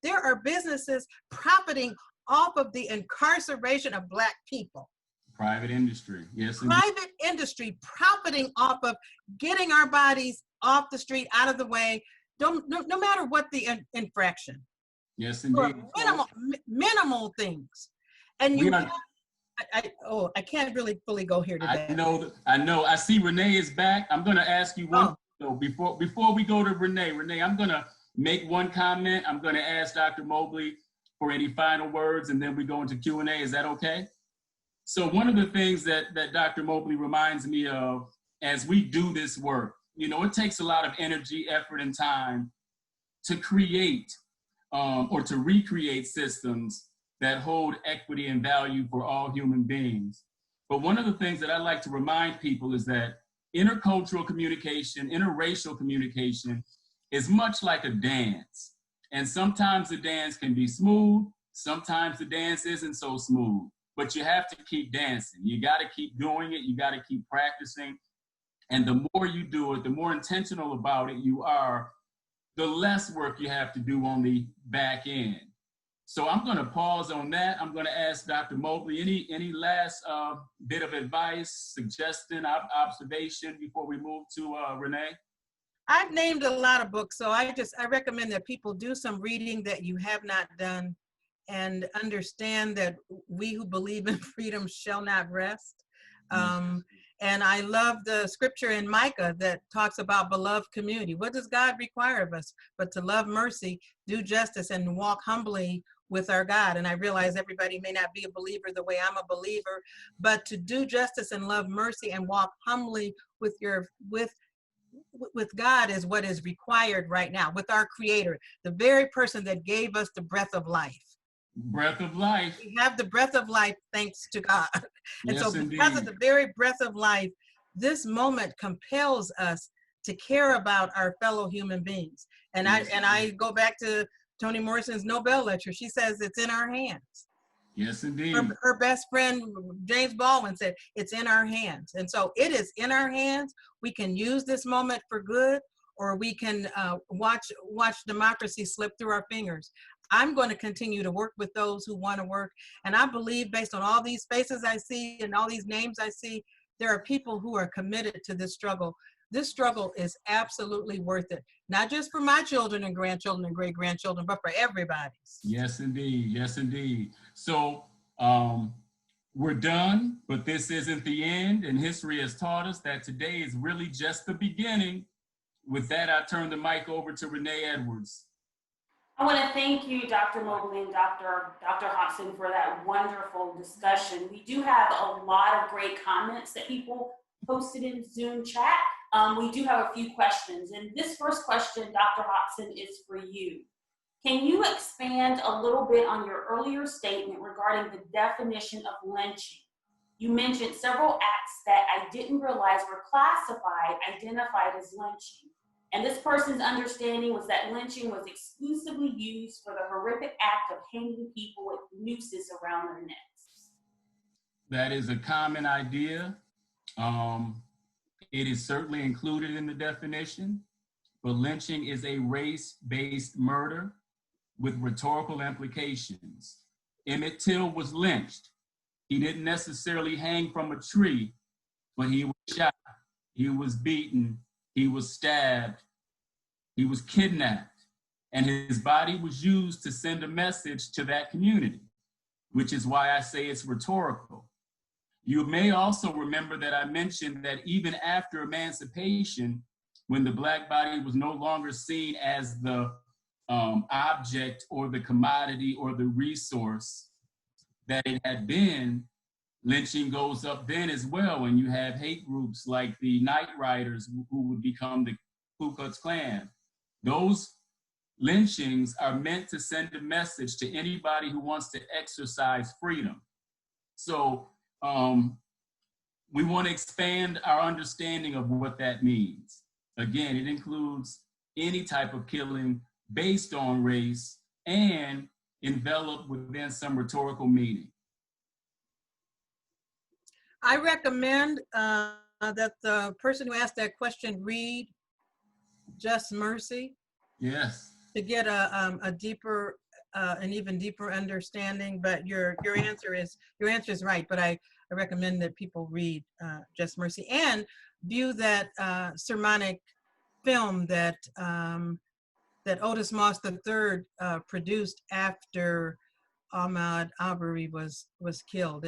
Speaker 3: there are businesses profiting off of the incarceration of Black people.
Speaker 2: Private industry, yes.
Speaker 3: Private industry profiting off of getting our bodies off the street, out of the way, no matter what the infraction.
Speaker 2: Yes, indeed.
Speaker 3: Minimal things. And I can't really fully go here today.
Speaker 2: I know. I see Renee is back. I'm going to ask you one.
Speaker 3: Oh.
Speaker 2: So before we go to Renee, I'm going to make one comment. I'm going to ask Dr. Mobley for any final words, and then we go into Q&A. Is that okay? So one of the things that Dr. Mobley reminds me of as we do this work, you know, it takes a lot of energy, effort, and time to create or to recreate systems that hold equity and value for all human beings. But one of the things that I like to remind people is that intercultural communication, interracial communication is much like a dance. And sometimes the dance can be smooth, sometimes the dance isn't so smooth, but you have to keep dancing. You got to keep doing it, you got to keep practicing. And the more you do it, the more intentional about it you are, the less work you have to do on the back end. So I'm going to pause on that. I'm going to ask Dr. Mobley, any last bit of advice, suggestion, observation before we move to Renee?
Speaker 3: I've named a lot of books, so I recommend that people do some reading that you have not done and understand that we who believe in freedom shall not rest. And I love the scripture in Micah that talks about beloved community. What does God require of us? But to love mercy, do justice, and walk humbly with our God. And I realize everybody may not be a believer the way I'm a believer, but to do justice and love mercy and walk humbly with God is what is required right now, with our Creator, the very person that gave us the breath of life.
Speaker 2: Breath of life.
Speaker 3: We have the breath of life thanks to God. And
Speaker 2: yes,
Speaker 3: so because
Speaker 2: indeed.
Speaker 3: of the very breath of life, this moment compels us to care about our fellow human beings. And
Speaker 2: yes,
Speaker 3: I go back to Toni Morrison's Nobel lecture. She says it's in our hands.
Speaker 2: Yes, indeed.
Speaker 3: Her best friend, James Baldwin, said it's in our hands. And so it is in our hands. We can use this moment for good, or we can watch democracy slip through our fingers. I'm going to continue to work with those who want to work. And I believe, based on all these faces I see and all these names I see, there are people who are committed to this struggle. This struggle is absolutely worth it, not just for my children and grandchildren and great-grandchildren, but for everybody's.
Speaker 2: Yes, indeed. Yes, indeed. So we're done, but this isn't the end. And history has taught us that today is really just the beginning. With that, I turn the mic over to Renee Edwards.
Speaker 1: I want to thank you, Dr. Mobley and Dr. Hopson, for that wonderful discussion. We do have a lot of great comments that people posted in Zoom chat. We do have a few questions. And this first question, Dr. Hopson, is for you. Can you expand a little bit on your earlier statement regarding the definition of lynching? You mentioned several acts that I didn't realize were identified as lynching. And this person's understanding was that lynching was exclusively used for the horrific act of hanging people with nooses around their necks.
Speaker 2: That is a common idea. It is certainly included in the definition, but lynching is a race-based murder with rhetorical implications. Emmett Till was lynched. He didn't necessarily hang from a tree, but he was shot, he was beaten, he was stabbed, he was kidnapped, and his body was used to send a message to that community, which is why I say it's rhetorical. You may also remember that I mentioned that even after emancipation, when the Black body was no longer seen as the object or the commodity or the resource that it had been, lynching goes up then as well. And you have hate groups like the Night Riders who would become the Ku Klux Klan. Those lynchings are meant to send a message to anybody who wants to exercise freedom. So we want to expand our understanding of what that means. Again, it includes any type of killing based on race and enveloped within some rhetorical meaning.
Speaker 3: I recommend that the person who asked that question read Just Mercy.
Speaker 2: Yes.
Speaker 3: To get a deeper, an even deeper understanding. But your answer is right. But I recommend that people read Just Mercy and view that sermonic film that that Otis Moss III produced after Ahmaud Arbery was killed.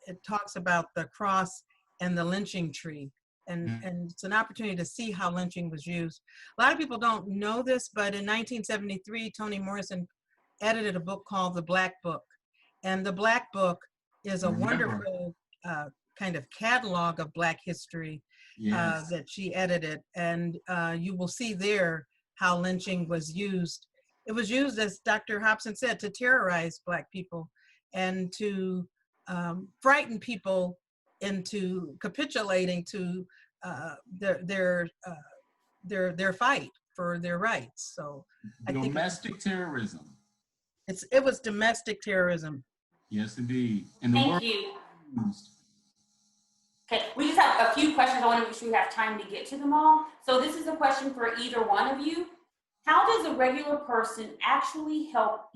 Speaker 3: it talks about the cross and the lynching tree. And it's an opportunity to see how lynching was used. A lot of people don't know this, but in 1973, Toni Morrison edited a book called The Black Book. And The Black Book is a wonderful kind of catalog of Black history that she edited. And you will see there how lynching was used. It was used, as Dr. Hopson said, to terrorize Black people and to frighten people into capitulating to their fight for their rights. So
Speaker 2: domestic terrorism.
Speaker 3: It was domestic terrorism.
Speaker 2: Yes, indeed. And the
Speaker 1: Thank you. Okay, we just have a few questions. I want to make sure we have time to get to them all. So this is a question for either one of you. How does a regular person actually help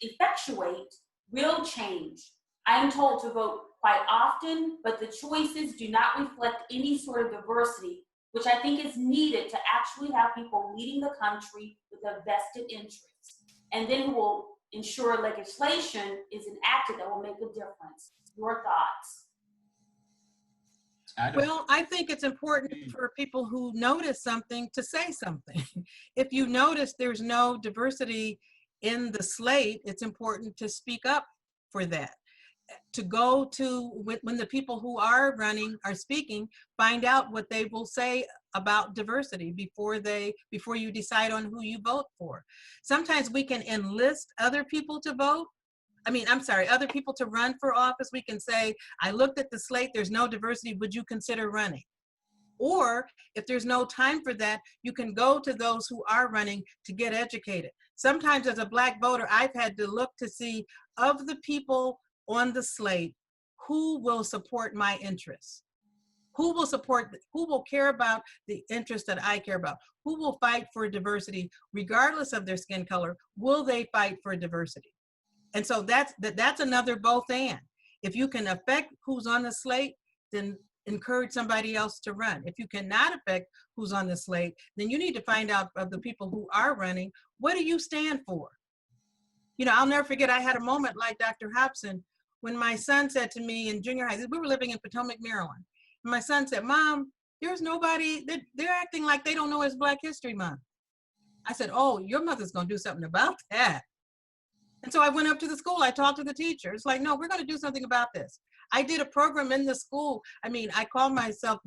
Speaker 1: effectuate real change? I am told to vote quite often, but the choices do not reflect any sort of diversity, which I think is needed to actually have people leading the country with a vested interest, and then who will ensure legislation is enacted that will make a difference. Your thoughts?
Speaker 3: Well, I think it's important for people who notice something to say something. If you notice there's no diversity in the slate, it's important to speak up for that. To go to, when the people who are running are speaking, find out what they will say about diversity before you decide on who you vote for. Sometimes we can enlist other people to vote. Other people to run for office. We can say, I looked at the slate, there's no diversity, would you consider running? Or if there's no time for that, you can go to those who are running to get educated. Sometimes as a Black voter, I've had to look to see, of the people on the slate, who will support my interests? Who will care about the interests that I care about? Who will fight for diversity regardless of their skin color? Will they fight for diversity? And so that's another both and. If you can affect who's on the slate, then encourage somebody else to run. If you cannot affect who's on the slate, then you need to find out of the people who are running, what do you stand for? You know, I'll never forget, I had a moment like Dr. Hopson when my son said to me in junior high, we were living in Potomac, Maryland. And my son said, Mom, there's nobody, they're acting like they don't know it's Black History Month. I said, oh, your mother's gonna do something about that. And so I went up to the school, I talked to the teacher. It's like, no, we're gonna do something about this. I did a program in the school. I called myself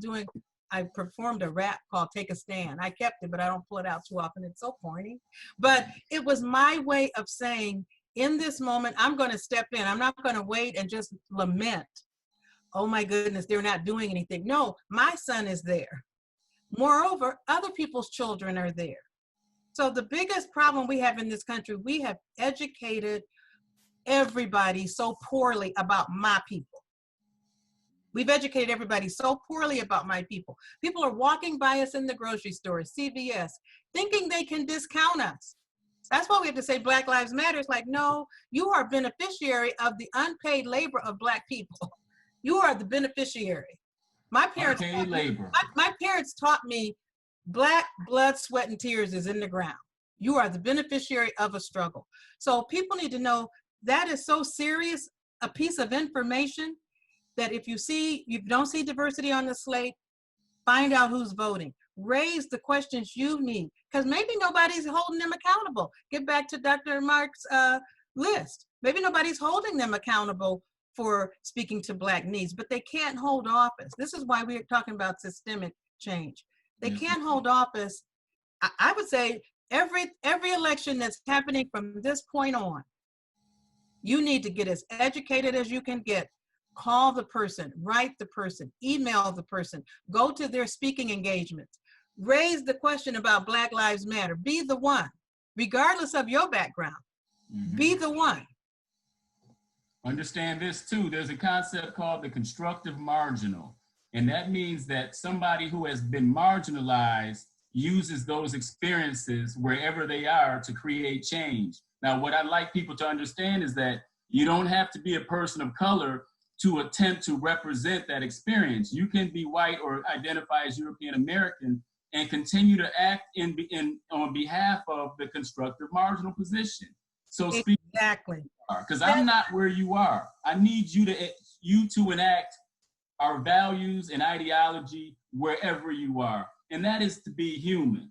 Speaker 3: I performed a rap called Take a Stand. I kept it, but I don't pull it out too often. It's so corny. But it was my way of saying, in this moment, I'm gonna step in. I'm not gonna wait and just lament. Oh my goodness, they're not doing anything. No, my son is there. Moreover, other people's children are there. So the biggest problem we have in this country, we have educated everybody so poorly about my people. We've educated everybody so poorly about my people. People are walking by us in the grocery store, CVS, thinking they can discount us. That's why we have to say Black Lives Matter. It's like, no, you are a beneficiary of the unpaid labor of Black people. You are the beneficiary. My parents taught me Black blood, sweat, and tears is in the ground. You are the beneficiary of a struggle. So people need to know that is so serious a piece of information that if you don't see diversity on the slate, find out who's voting. Raise the questions you need, because maybe nobody's holding them accountable. Get back to Dr. Mark's list. Maybe nobody's holding them accountable for speaking to Black needs, but they can't hold office. This is why we're talking about systemic change. They can't hold office. I would say every election that's happening from this point on, you need to get as educated as you can get. Call the person, write the person, email the person, go to their speaking engagements, raise the question about Black Lives Matter. Be the one, regardless of your background. Be the one.
Speaker 2: Understand this too, there's a concept called the constructive marginal. And that means that somebody who has been marginalized uses those experiences wherever they are to create change. Now, what I'd like people to understand is that you don't have to be a person of color to attempt to represent that experience. You can be white or identify as European American and continue to act on behalf of the constructive marginal position. So speak
Speaker 3: exactly,
Speaker 2: because I'm not where you are. I need you to you to enact our values and ideology wherever you are. And that is to be human.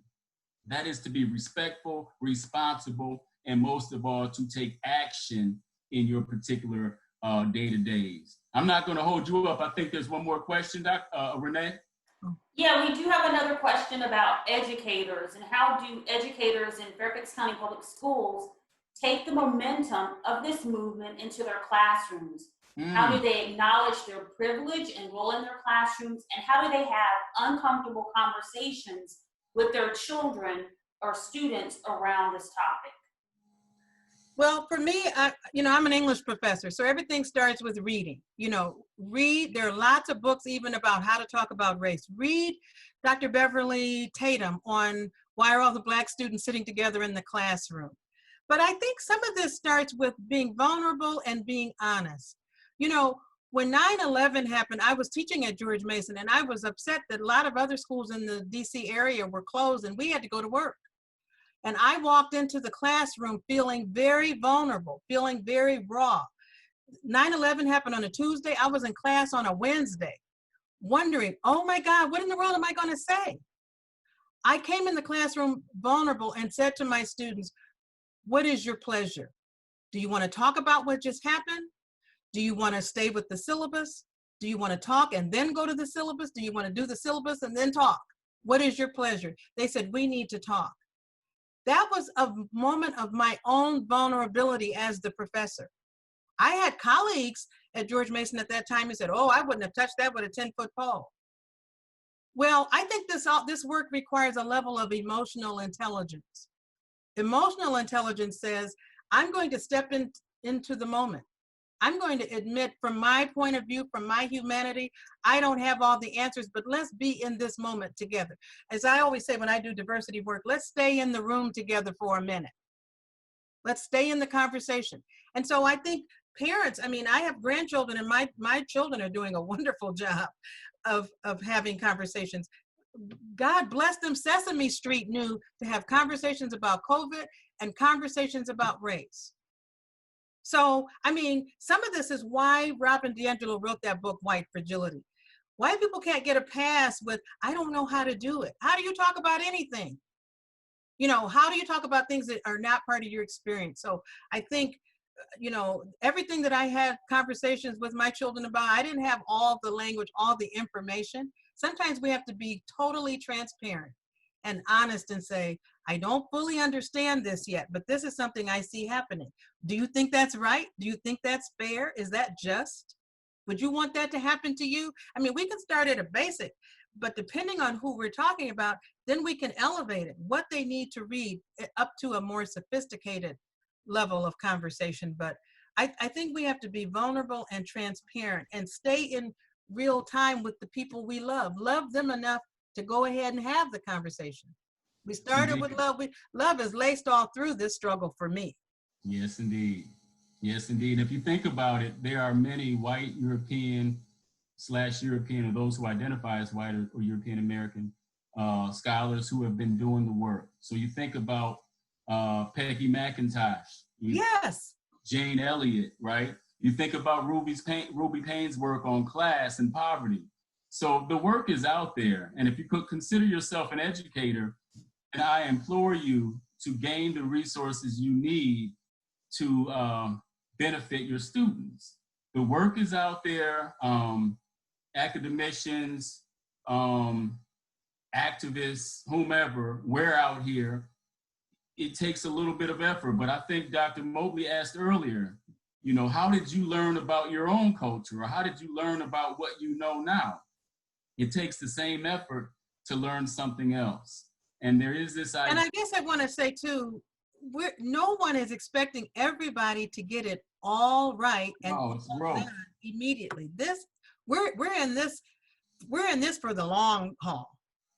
Speaker 2: That is to be respectful, responsible, and most of all, to take action in your particular day-to-days. I'm not going to hold you up. I think there's one more question, Renee.
Speaker 1: Yeah, we do have another question about educators and how do educators in Fairfax County Public Schools take the momentum of this movement into their classrooms? How do they acknowledge their privilege and role in their classrooms? And how do they have uncomfortable conversations with their children or students around this topic?
Speaker 3: Well, for me, I'm an English professor, so everything starts with reading. Read. There are lots of books even about how to talk about race. Read Dr. Beverly Tatum on why are all the Black students sitting together in the classroom. But I think some of this starts with being vulnerable and being honest. When 9/11 happened, I was teaching at George Mason, and I was upset that a lot of other schools in the DC area were closed and we had to go to work. And I walked into the classroom feeling very vulnerable, feeling very raw. 9/11 happened on a Tuesday. I was in class on a Wednesday, wondering, oh my God, what in the world am I going to say? I came in the classroom vulnerable and said to my students, what is your pleasure? Do you want to talk about what just happened? Do you want to stay with the syllabus? Do you want to talk and then go to the syllabus? Do you want to do the syllabus and then talk? What is your pleasure? They said, we need to talk. That was a moment of my own vulnerability as the professor. I had colleagues at George Mason at that time who said, oh, I wouldn't have touched that with a 10-foot pole. Well, I think this work requires a level of emotional intelligence. Emotional intelligence says, I'm going to step into the moment. I'm going to admit from my point of view, from my humanity, I don't have all the answers, but let's be in this moment together. As I always say when I do diversity work, let's stay in the room together for a minute. Let's stay in the conversation. And so I think parents, I have grandchildren and my children are doing a wonderful job of having conversations. God bless them. Sesame Street knew to have conversations about COVID and conversations about race. So, some of this is why Robin DiAngelo wrote that book, White Fragility. White people can't get a pass with, I don't know how to do it. How do you talk about anything? How do you talk about things that are not part of your experience? So I think, everything that I had conversations with my children about, I didn't have all the language, all the information. Sometimes we have to be totally transparent and honest and say, I don't fully understand this yet, but this is something I see happening. Do you think that's right? Do you think that's fair? Is that just? Would you want that to happen to you? We can start at a basic, but depending on who we're talking about, then we can elevate it, what they need to read up to a more sophisticated level of conversation. But I think we have to be vulnerable and transparent and stay in real time with the people we love them enough to go ahead and have the conversation. We started with love. Love is laced all through this struggle for me.
Speaker 2: Yes, indeed. Yes, indeed. If you think about it, there are many white European or those who identify as white or European American scholars who have been doing the work. So you think about Peggy McIntosh.
Speaker 3: Yes.
Speaker 2: Jane Elliott, right? You think about Ruby Payne's work on class and poverty. So the work is out there. And if you could consider yourself an educator, and I implore you to gain the resources you need to benefit your students. The work is out there. Academicians, activists, whomever, we're out here. It takes a little bit of effort, but I think Dr. Mobley asked earlier, how did you learn about your own culture, or how did you learn about what you know now? It takes the same effort to learn something else. And there is this idea.
Speaker 3: And I guess I want to say too, no one is expecting everybody to get it all right and immediately. We're in this for the long haul.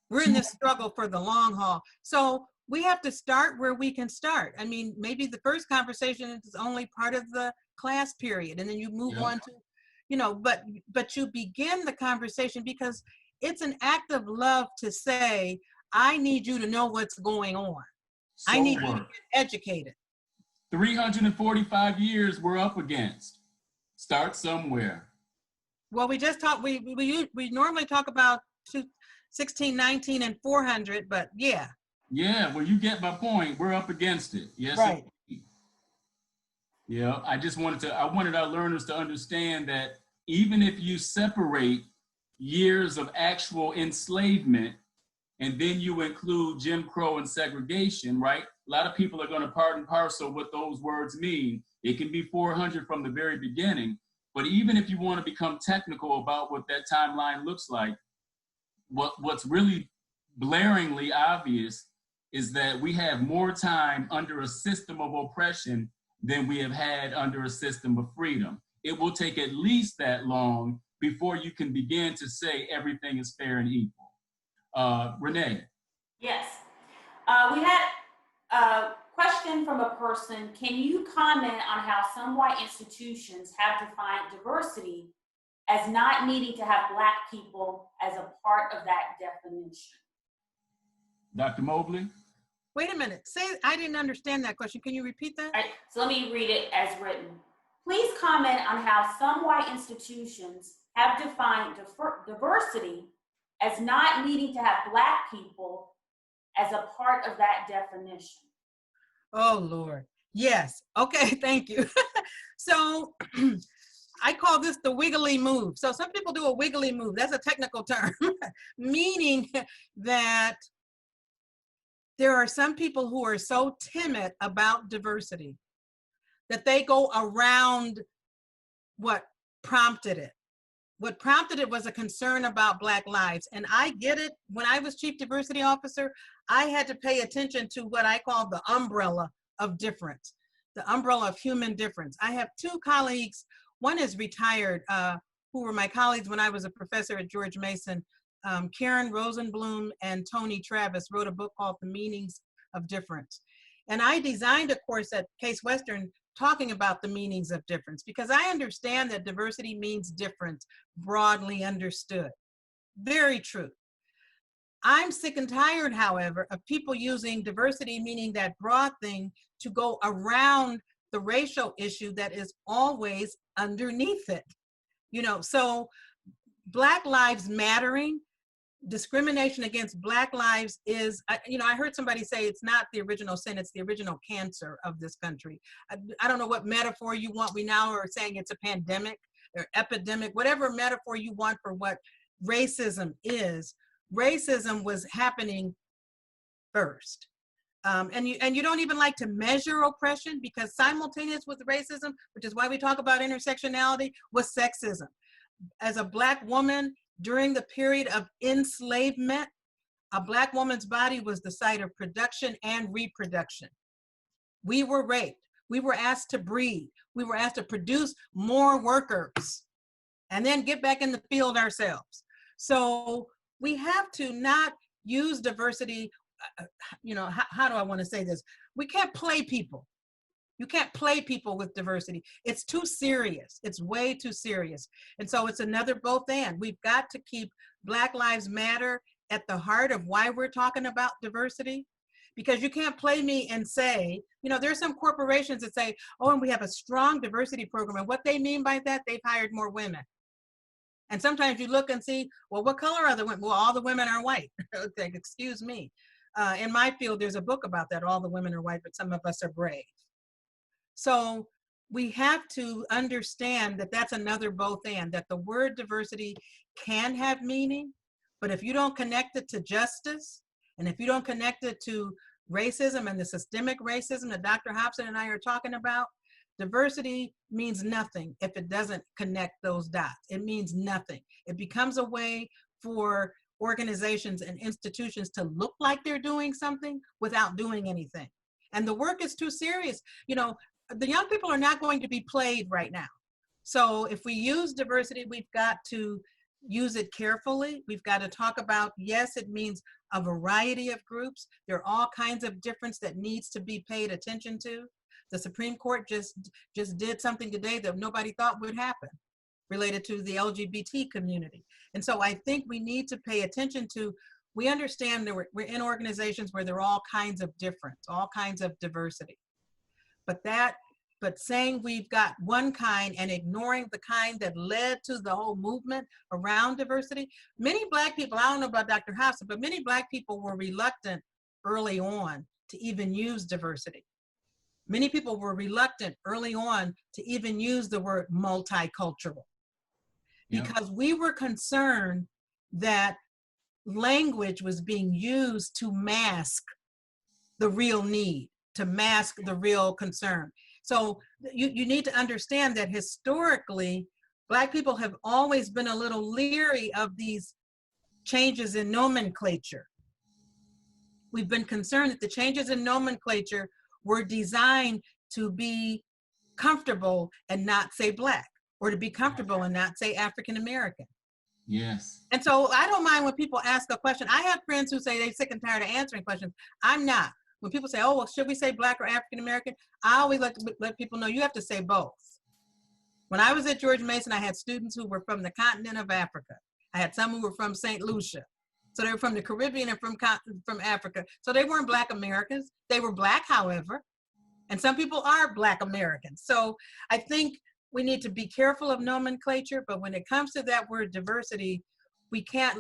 Speaker 3: We're in this struggle for the long haul. So we have to start where we can start. Maybe the first conversation is only part of the class period, and then you move on to, but you begin the conversation because it's an act of love to say, I need you to know what's going on. I need you to get educated.
Speaker 2: 345 years we're up against. Start somewhere.
Speaker 3: Well, we just talked, we normally talk about 1619 and 400, but yeah.
Speaker 2: Yeah, well, you get my point. We're up against it. Yes.
Speaker 3: Right.
Speaker 2: Yeah, I wanted our learners to understand that even if you separate years of actual enslavement and then you include Jim Crow and segregation, right? A lot of people are going to part and parcel what those words mean. It can be 400 from the very beginning, but even if you want to become technical about what that timeline looks like, what's really blaringly obvious is that we have more time under a system of oppression than we have had under a system of freedom. It will take at least that long before you can begin to say everything is fair and equal. Renee.
Speaker 1: Yes. We had a question from a person. Can you comment on how some white institutions have defined diversity as not needing to have Black people as a part of that definition?
Speaker 2: Dr. Mobley?
Speaker 3: Wait a minute. I didn't understand that question. Can you repeat that?
Speaker 1: All right, so let me read it as written. Please comment on how some white institutions have defined diversity as not needing to have Black people as a part of that definition.
Speaker 3: Oh, Lord. Yes. Okay, thank you. So I call this the wiggly move. So some people do a wiggly move. That's a technical term, meaning that there are some people who are so timid about diversity that they go around what prompted it. What prompted it was a concern about Black lives. And I get it. When I was Chief Diversity Officer, I had to pay attention to what I call the umbrella of difference, the umbrella of human difference. I have two colleagues. One is retired, who were my colleagues when I was a professor at George Mason. Karen Rosenblum and Toni Travis wrote a book called The Meanings of Difference. And I designed a course at Case Western talking about the meanings of difference, because I understand that diversity means difference, broadly understood. Very true. I'm sick and tired, however, of people using diversity, meaning that broad thing, to go around the racial issue that is always underneath it. You know, so Black lives mattering, discrimination against Black lives is, I heard somebody say it's not the original sin, it's the original cancer of this country. I don't know what metaphor you want. We now are saying it's a pandemic or epidemic, whatever metaphor you want for what racism is. Racism was happening first. And you don't even like to measure oppression, because simultaneous with racism, which is why we talk about intersectionality, was sexism. As a Black woman, during the period of enslavement, a Black woman's body was the site of production and reproduction. We were raped. We were asked to breed. We were asked to produce more workers and then get back in the field ourselves. So we have to not use diversity, how do I want to say this? We can't play people. You can't play people with diversity. It's too serious. It's way too serious. And so it's another both and. We've got to keep Black Lives Matter at the heart of why we're talking about diversity, because you can't play me and say, there's some corporations that say, oh, and we have a strong diversity program. And what they mean by that, they've hired more women. And sometimes you look and see, well, what color are the women? Well, all the women are white. Okay, excuse me. In my field, there's a book about that. All the women are white, but some of us are brave. So we have to understand that that's another both and, that the word diversity can have meaning, but if you don't connect it to justice, and if you don't connect it to racism and the systemic racism that Dr. Hopson and I are talking about, diversity means nothing if it doesn't connect those dots. It means nothing. It becomes a way for organizations and institutions to look like they're doing something without doing anything. And the work is too serious. The young people are not going to be played right now. So if we use diversity, we've got to use it carefully. We've got to talk about, yes, it means a variety of groups. There are all kinds of difference that needs to be paid attention to. The Supreme Court just did something today that nobody thought would happen related to the LGBT community. And so I think we need to pay attention to, we understand that we're in organizations where there are all kinds of difference, all kinds of diversity. But that but saying we've got one kind and ignoring the kind that led to the whole movement around diversity. Many Black people, I don't know about Dr. Hopson, but many Black people were reluctant early on to even use diversity. Many people were reluctant early on to even use the word multicultural because we were concerned that language was being used to mask the real need, to mask the real concern. So you need to understand that historically, Black people have always been a little leery of these changes in nomenclature. We've been concerned that the changes in nomenclature were designed to be comfortable and not say Black, or to be comfortable and not say African American.
Speaker 2: Yes.
Speaker 3: And so I don't mind when people ask a question. I have friends who say they're sick and tired of answering questions. I'm not. When people say, oh, well, should we say Black or African American? I always like to let people know you have to say both. When I was at George Mason, I had students who were from the continent of Africa. I had some who were from St. Lucia. So they were from the Caribbean and from Africa. So they weren't Black Americans. They were Black, however. And some people are Black Americans. So I think we need to be careful of nomenclature, but when it comes to that word diversity, we can't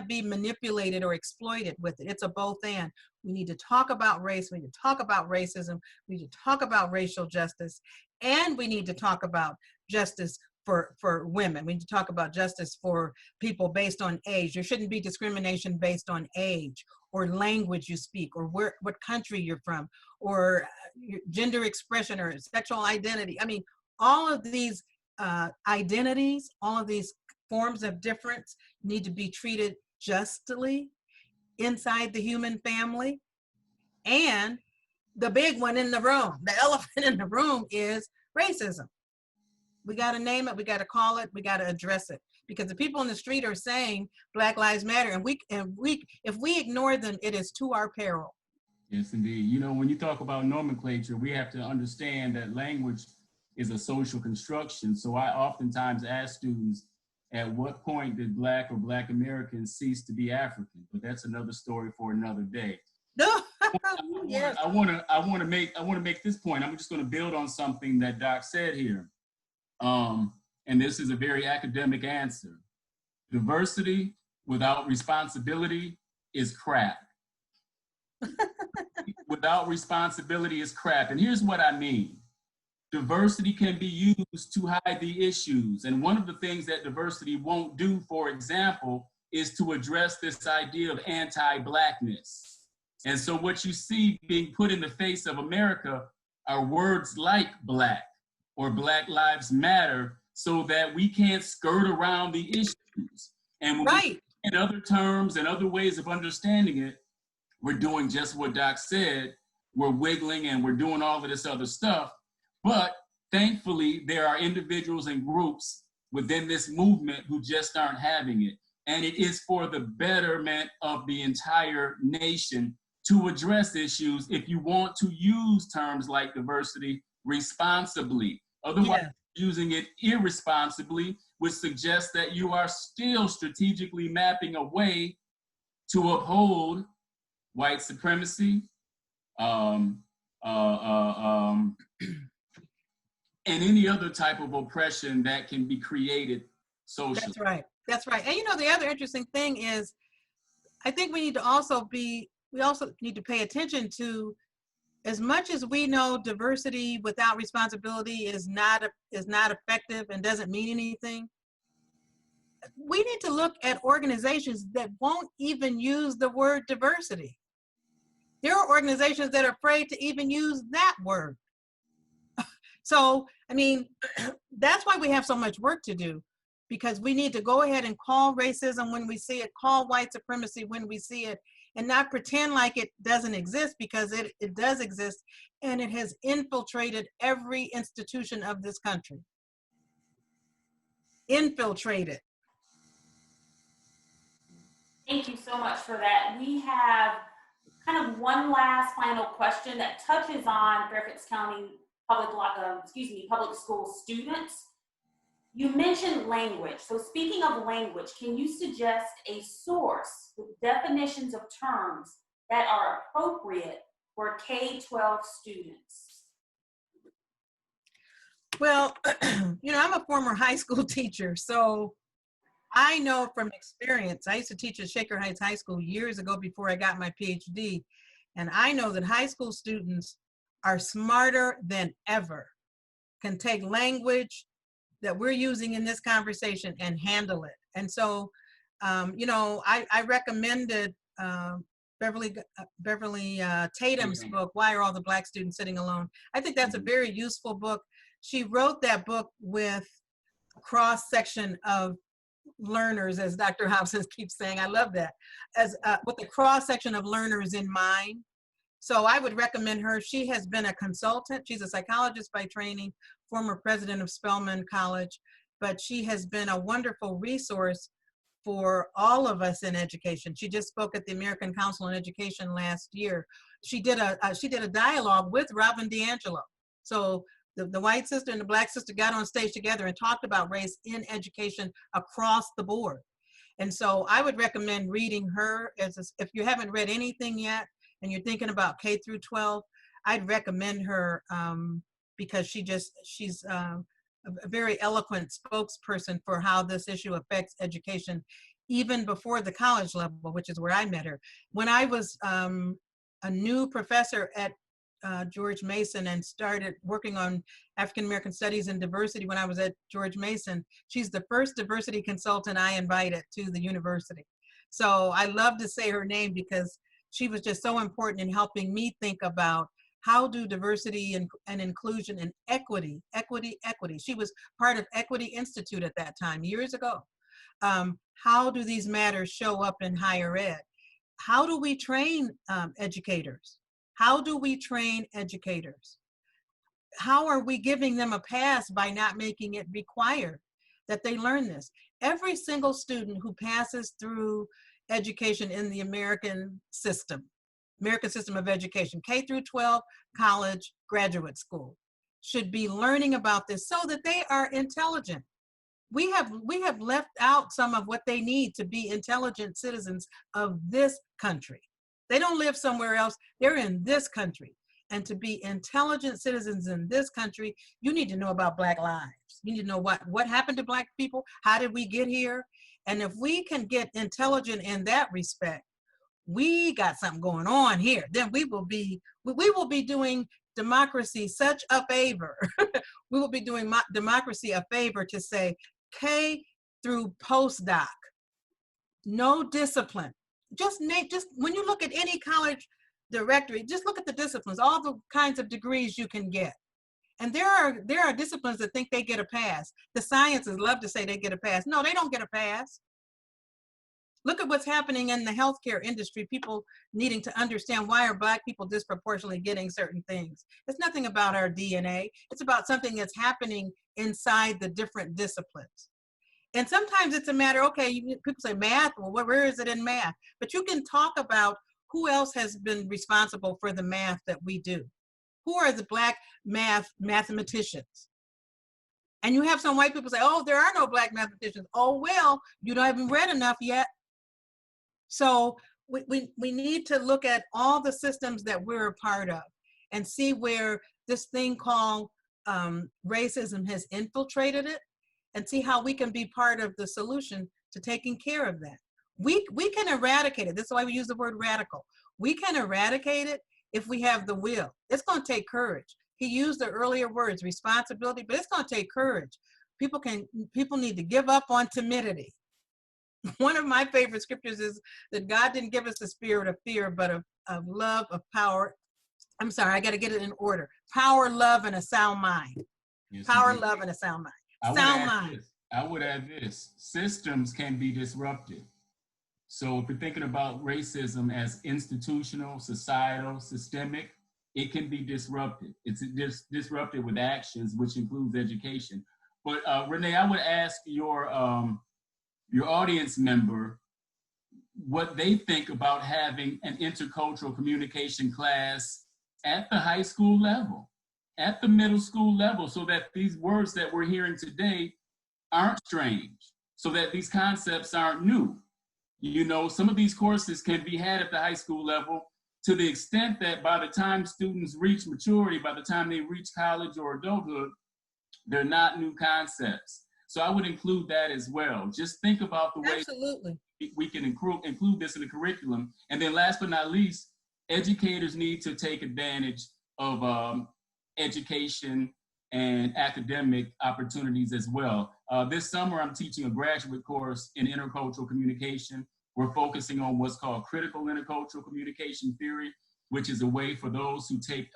Speaker 3: be manipulated or exploited with it. It's a both and. We need to talk about race, we need to talk about racism, we need to talk about racial justice, and we need to talk about justice for women. We need to talk about justice for people based on age. There shouldn't be discrimination based on age or language you speak or what country you're from or your gender expression or sexual identity. I mean, all of these identities, all of these forms of difference need to be treated justly inside the human family. And the big one in the room, the elephant in the room is racism. We got to name it, we got to call it, we got to address it. Because the people in the street are saying Black Lives Matter, and if we ignore them, it is to our peril.
Speaker 2: Yes, indeed. You know, when you talk about nomenclature, we have to understand that language is a social construction. So I oftentimes ask students, at what point did Black or Black Americans cease to be African? But that's another story for another day.
Speaker 3: Yes.
Speaker 2: I want to make this point. I'm just going to build on something that Doc said here. And this is a very academic answer. Diversity without responsibility is crap. Without responsibility is crap. And here's what I mean. Diversity can be used to hide the issues. And one of the things that diversity won't do, for example, is to address this idea of anti-Blackness. And so what you see being put in the face of America are words like Black or Black Lives Matter, so that we can't skirt around the issues. And when we in other terms and other ways of understanding it, we're doing just what Doc said. We're wiggling and we're doing all of this other stuff. But thankfully, there are individuals and groups within this movement who just aren't having it. And it is for the betterment of the entire nation to address issues if you want to use terms like diversity responsibly. Otherwise, using it irresponsibly would suggest that you are still strategically mapping a way to uphold white supremacy, and any other type of oppression that can be created socially.
Speaker 3: That's right. That's right. And you know, the other interesting thing is, I think we also need to pay attention to, as much as we know diversity without responsibility is not effective and doesn't mean anything, we need to look at organizations that won't even use the word diversity. There are organizations that are afraid to even use that word. So, I mean, that's why we have so much work to do, because we need to go ahead and call racism when we see it, call white supremacy when we see it, and not pretend like it doesn't exist, because it does exist, and it has infiltrated every institution of this country. Infiltrated.
Speaker 1: Thank you so much for that. We have kind of one last final question that touches on Fairfax County public school students. You mentioned language. So speaking of language, can you suggest a source with definitions of terms that are appropriate for K-12 students?
Speaker 3: Well, I'm a former high school teacher, so I know from experience. I used to teach at Shaker Heights High School years ago before I got my PhD, and I know that high school students are smarter than ever, can take language that we're using in this conversation and handle it. And so, I recommended Beverly Tatum's book, Why Are All the Black Students Sitting Alone? I think that's a very useful book. She wrote that book with a cross-section of learners, as Dr. Hopson keeps saying. I love that. As with a cross-section of learners in mind. So I would recommend her. She has been a consultant. She's a psychologist by training, former president of Spelman College, but she has been a wonderful resource for all of us in education. She just spoke at the American Council on Education last year. She did a dialogue with Robin DiAngelo. So the white sister and the black sister got on stage together and talked about race in education across the board. And so I would recommend reading her. If you haven't read anything yet and you're thinking about K through 12, I'd recommend her because she's a very eloquent spokesperson for how this issue affects education, even before the college level, which is where I met her. When I was a new professor at George Mason and started working on African American studies and diversity when I was at George Mason, she's the first diversity consultant I invited to the university. So I love to say her name because she was just so important in helping me think about how do diversity and inclusion and equity. She was part of Equity Institute at that time, years ago. How do these matters show up in higher ed? How do we train educators? How do we train educators? How are we giving them a pass by not making it required that they learn this? Every single student who passes through education in the American system of education, K through 12, college, graduate school, should be learning about this so that they are intelligent. We have left out some of what they need to be intelligent citizens of this country. They don't live somewhere else. They're in this country. And to be intelligent citizens in this country, you need to know about Black lives. You need to know what happened to Black people. How did we get here? And if we can get intelligent in that respect, we got something going on here. Then we will be doing democracy such a favor. We will be doing democracy a favor to say K through postdoc, no discipline. Just when you look at any college directory, just look at the disciplines, all the kinds of degrees you can get. And there are disciplines that think they get a pass. The sciences love to say they get a pass. No, they don't get a pass. Look at what's happening in the healthcare industry, people needing to understand why are Black people disproportionately getting certain things. It's nothing about our DNA. It's about something that's happening inside the different disciplines. And sometimes it's a matter, okay, people say math, well, where is it in math? But you can talk about who else has been responsible for the math that we do. Who are the Black mathematicians? And you have some white people say, oh, there are no Black mathematicians. Oh, well, you haven't read enough yet. So we need to look at all the systems that we're a part of and see where this thing called racism has infiltrated it, and see how we can be part of the solution to taking care of that. We can eradicate it. That's why we use the word radical. We can eradicate it if we have the will. It's going to take courage. He used the earlier words, responsibility, but it's going to take courage. People need to give up on timidity. One of my favorite scriptures is that God didn't give us the spirit of fear, but of love, of power. I'm sorry, I got to get it in order. Power, love, and a sound mind. Yes, power, love, and a sound mind.
Speaker 2: I would add this. Systems can be disrupted. So if you're thinking about racism as institutional, societal, systemic, it can be disrupted. It's disrupted with actions, which includes education. But Renee, I would ask your audience member what they think about having an intercultural communication class at the high school level, at the middle school level, so that these words that we're hearing today aren't strange, so that these concepts aren't new. You know, some of these courses can be had at the high school level to the extent that by the time students reach maturity, by the time they reach college or adulthood, They're not new concepts. So I would include that as well. Just think about the way
Speaker 3: Absolutely.
Speaker 2: we can include this in the curriculum. And then last but not least, educators need to take advantage of education and academic opportunities as well. This summer, I'm teaching a graduate course in intercultural communication. We're focusing on what's called critical intercultural communication theory, which is a way for those who take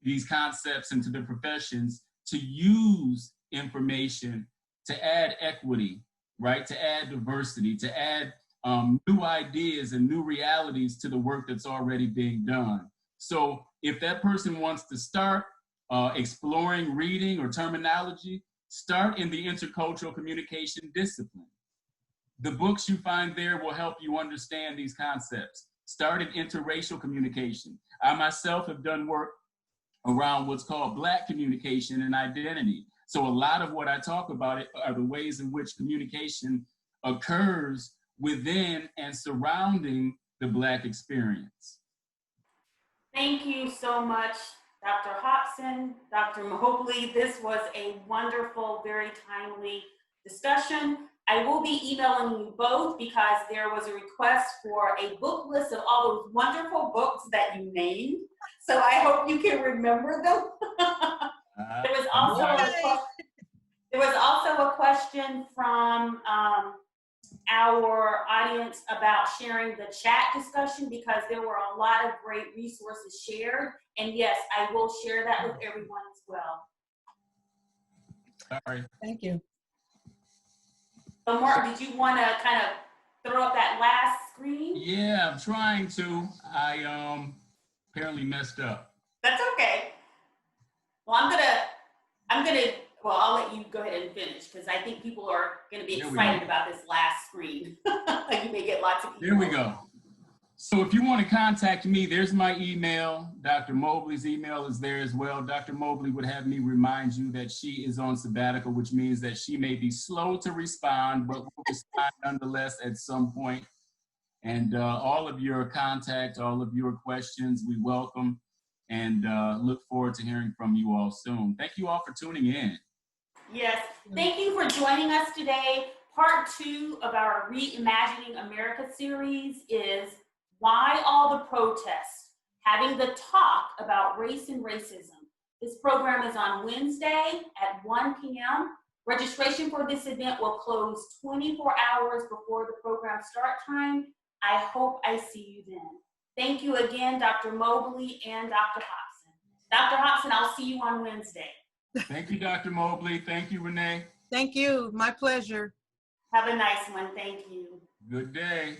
Speaker 2: these concepts into their professions to use information to add equity, right? To add diversity, to add new ideas and new realities to the work that's already being done. So if that person wants to start exploring reading or terminology, start in the intercultural communication discipline. The books you find there will help you understand these concepts. Start in interracial communication. I myself have done work around what's called Black communication and identity. So a lot of what I talk about are the ways in which communication occurs within and surrounding the Black experience.
Speaker 1: Thank you so much, Dr. Hopson, Dr. Mobley. This was a wonderful, very timely discussion. I will be emailing you both because there was a request for a book list of all those wonderful books that you named. So I hope you can remember them. There was also a question from our audience about sharing the chat discussion because there were a lot of great resources shared. And yes, I will share that with everyone as well.
Speaker 2: Sorry.
Speaker 3: Thank you.
Speaker 1: So Mark, did you want to kind of throw up that last screen?
Speaker 2: Yeah, I'm trying to. I apparently messed up.
Speaker 1: That's okay. Well, well, I'll let you go ahead and finish because I think people are going to be excited about this last screen. You may get lots of emails.
Speaker 2: Here we go. So if you want to contact me, there's my email. Dr. Mobley's email is there as well. Dr. Mobley would have me remind you that she is on sabbatical, which means that she may be slow to respond, but will respond nonetheless at some point. And all of your contact, all of your questions, we welcome and look forward to hearing from you all soon. Thank you all for tuning in.
Speaker 1: Yes, thank you for joining us today. Part 2 of our Reimagining America series is Why All the Protests? Having the talk about race and racism. This program is on Wednesday at 1 p.m. Registration for this event will close 24 hours before the program start time. I hope I see you then. Thank you again, Dr. Mobley and Dr. Hopson. Dr. Hopson, I'll see you on Wednesday.
Speaker 2: Thank you, Dr. Mobley. Thank you, Renee.
Speaker 3: Thank you. My pleasure.
Speaker 1: Have a nice one. Thank you.
Speaker 2: Good day.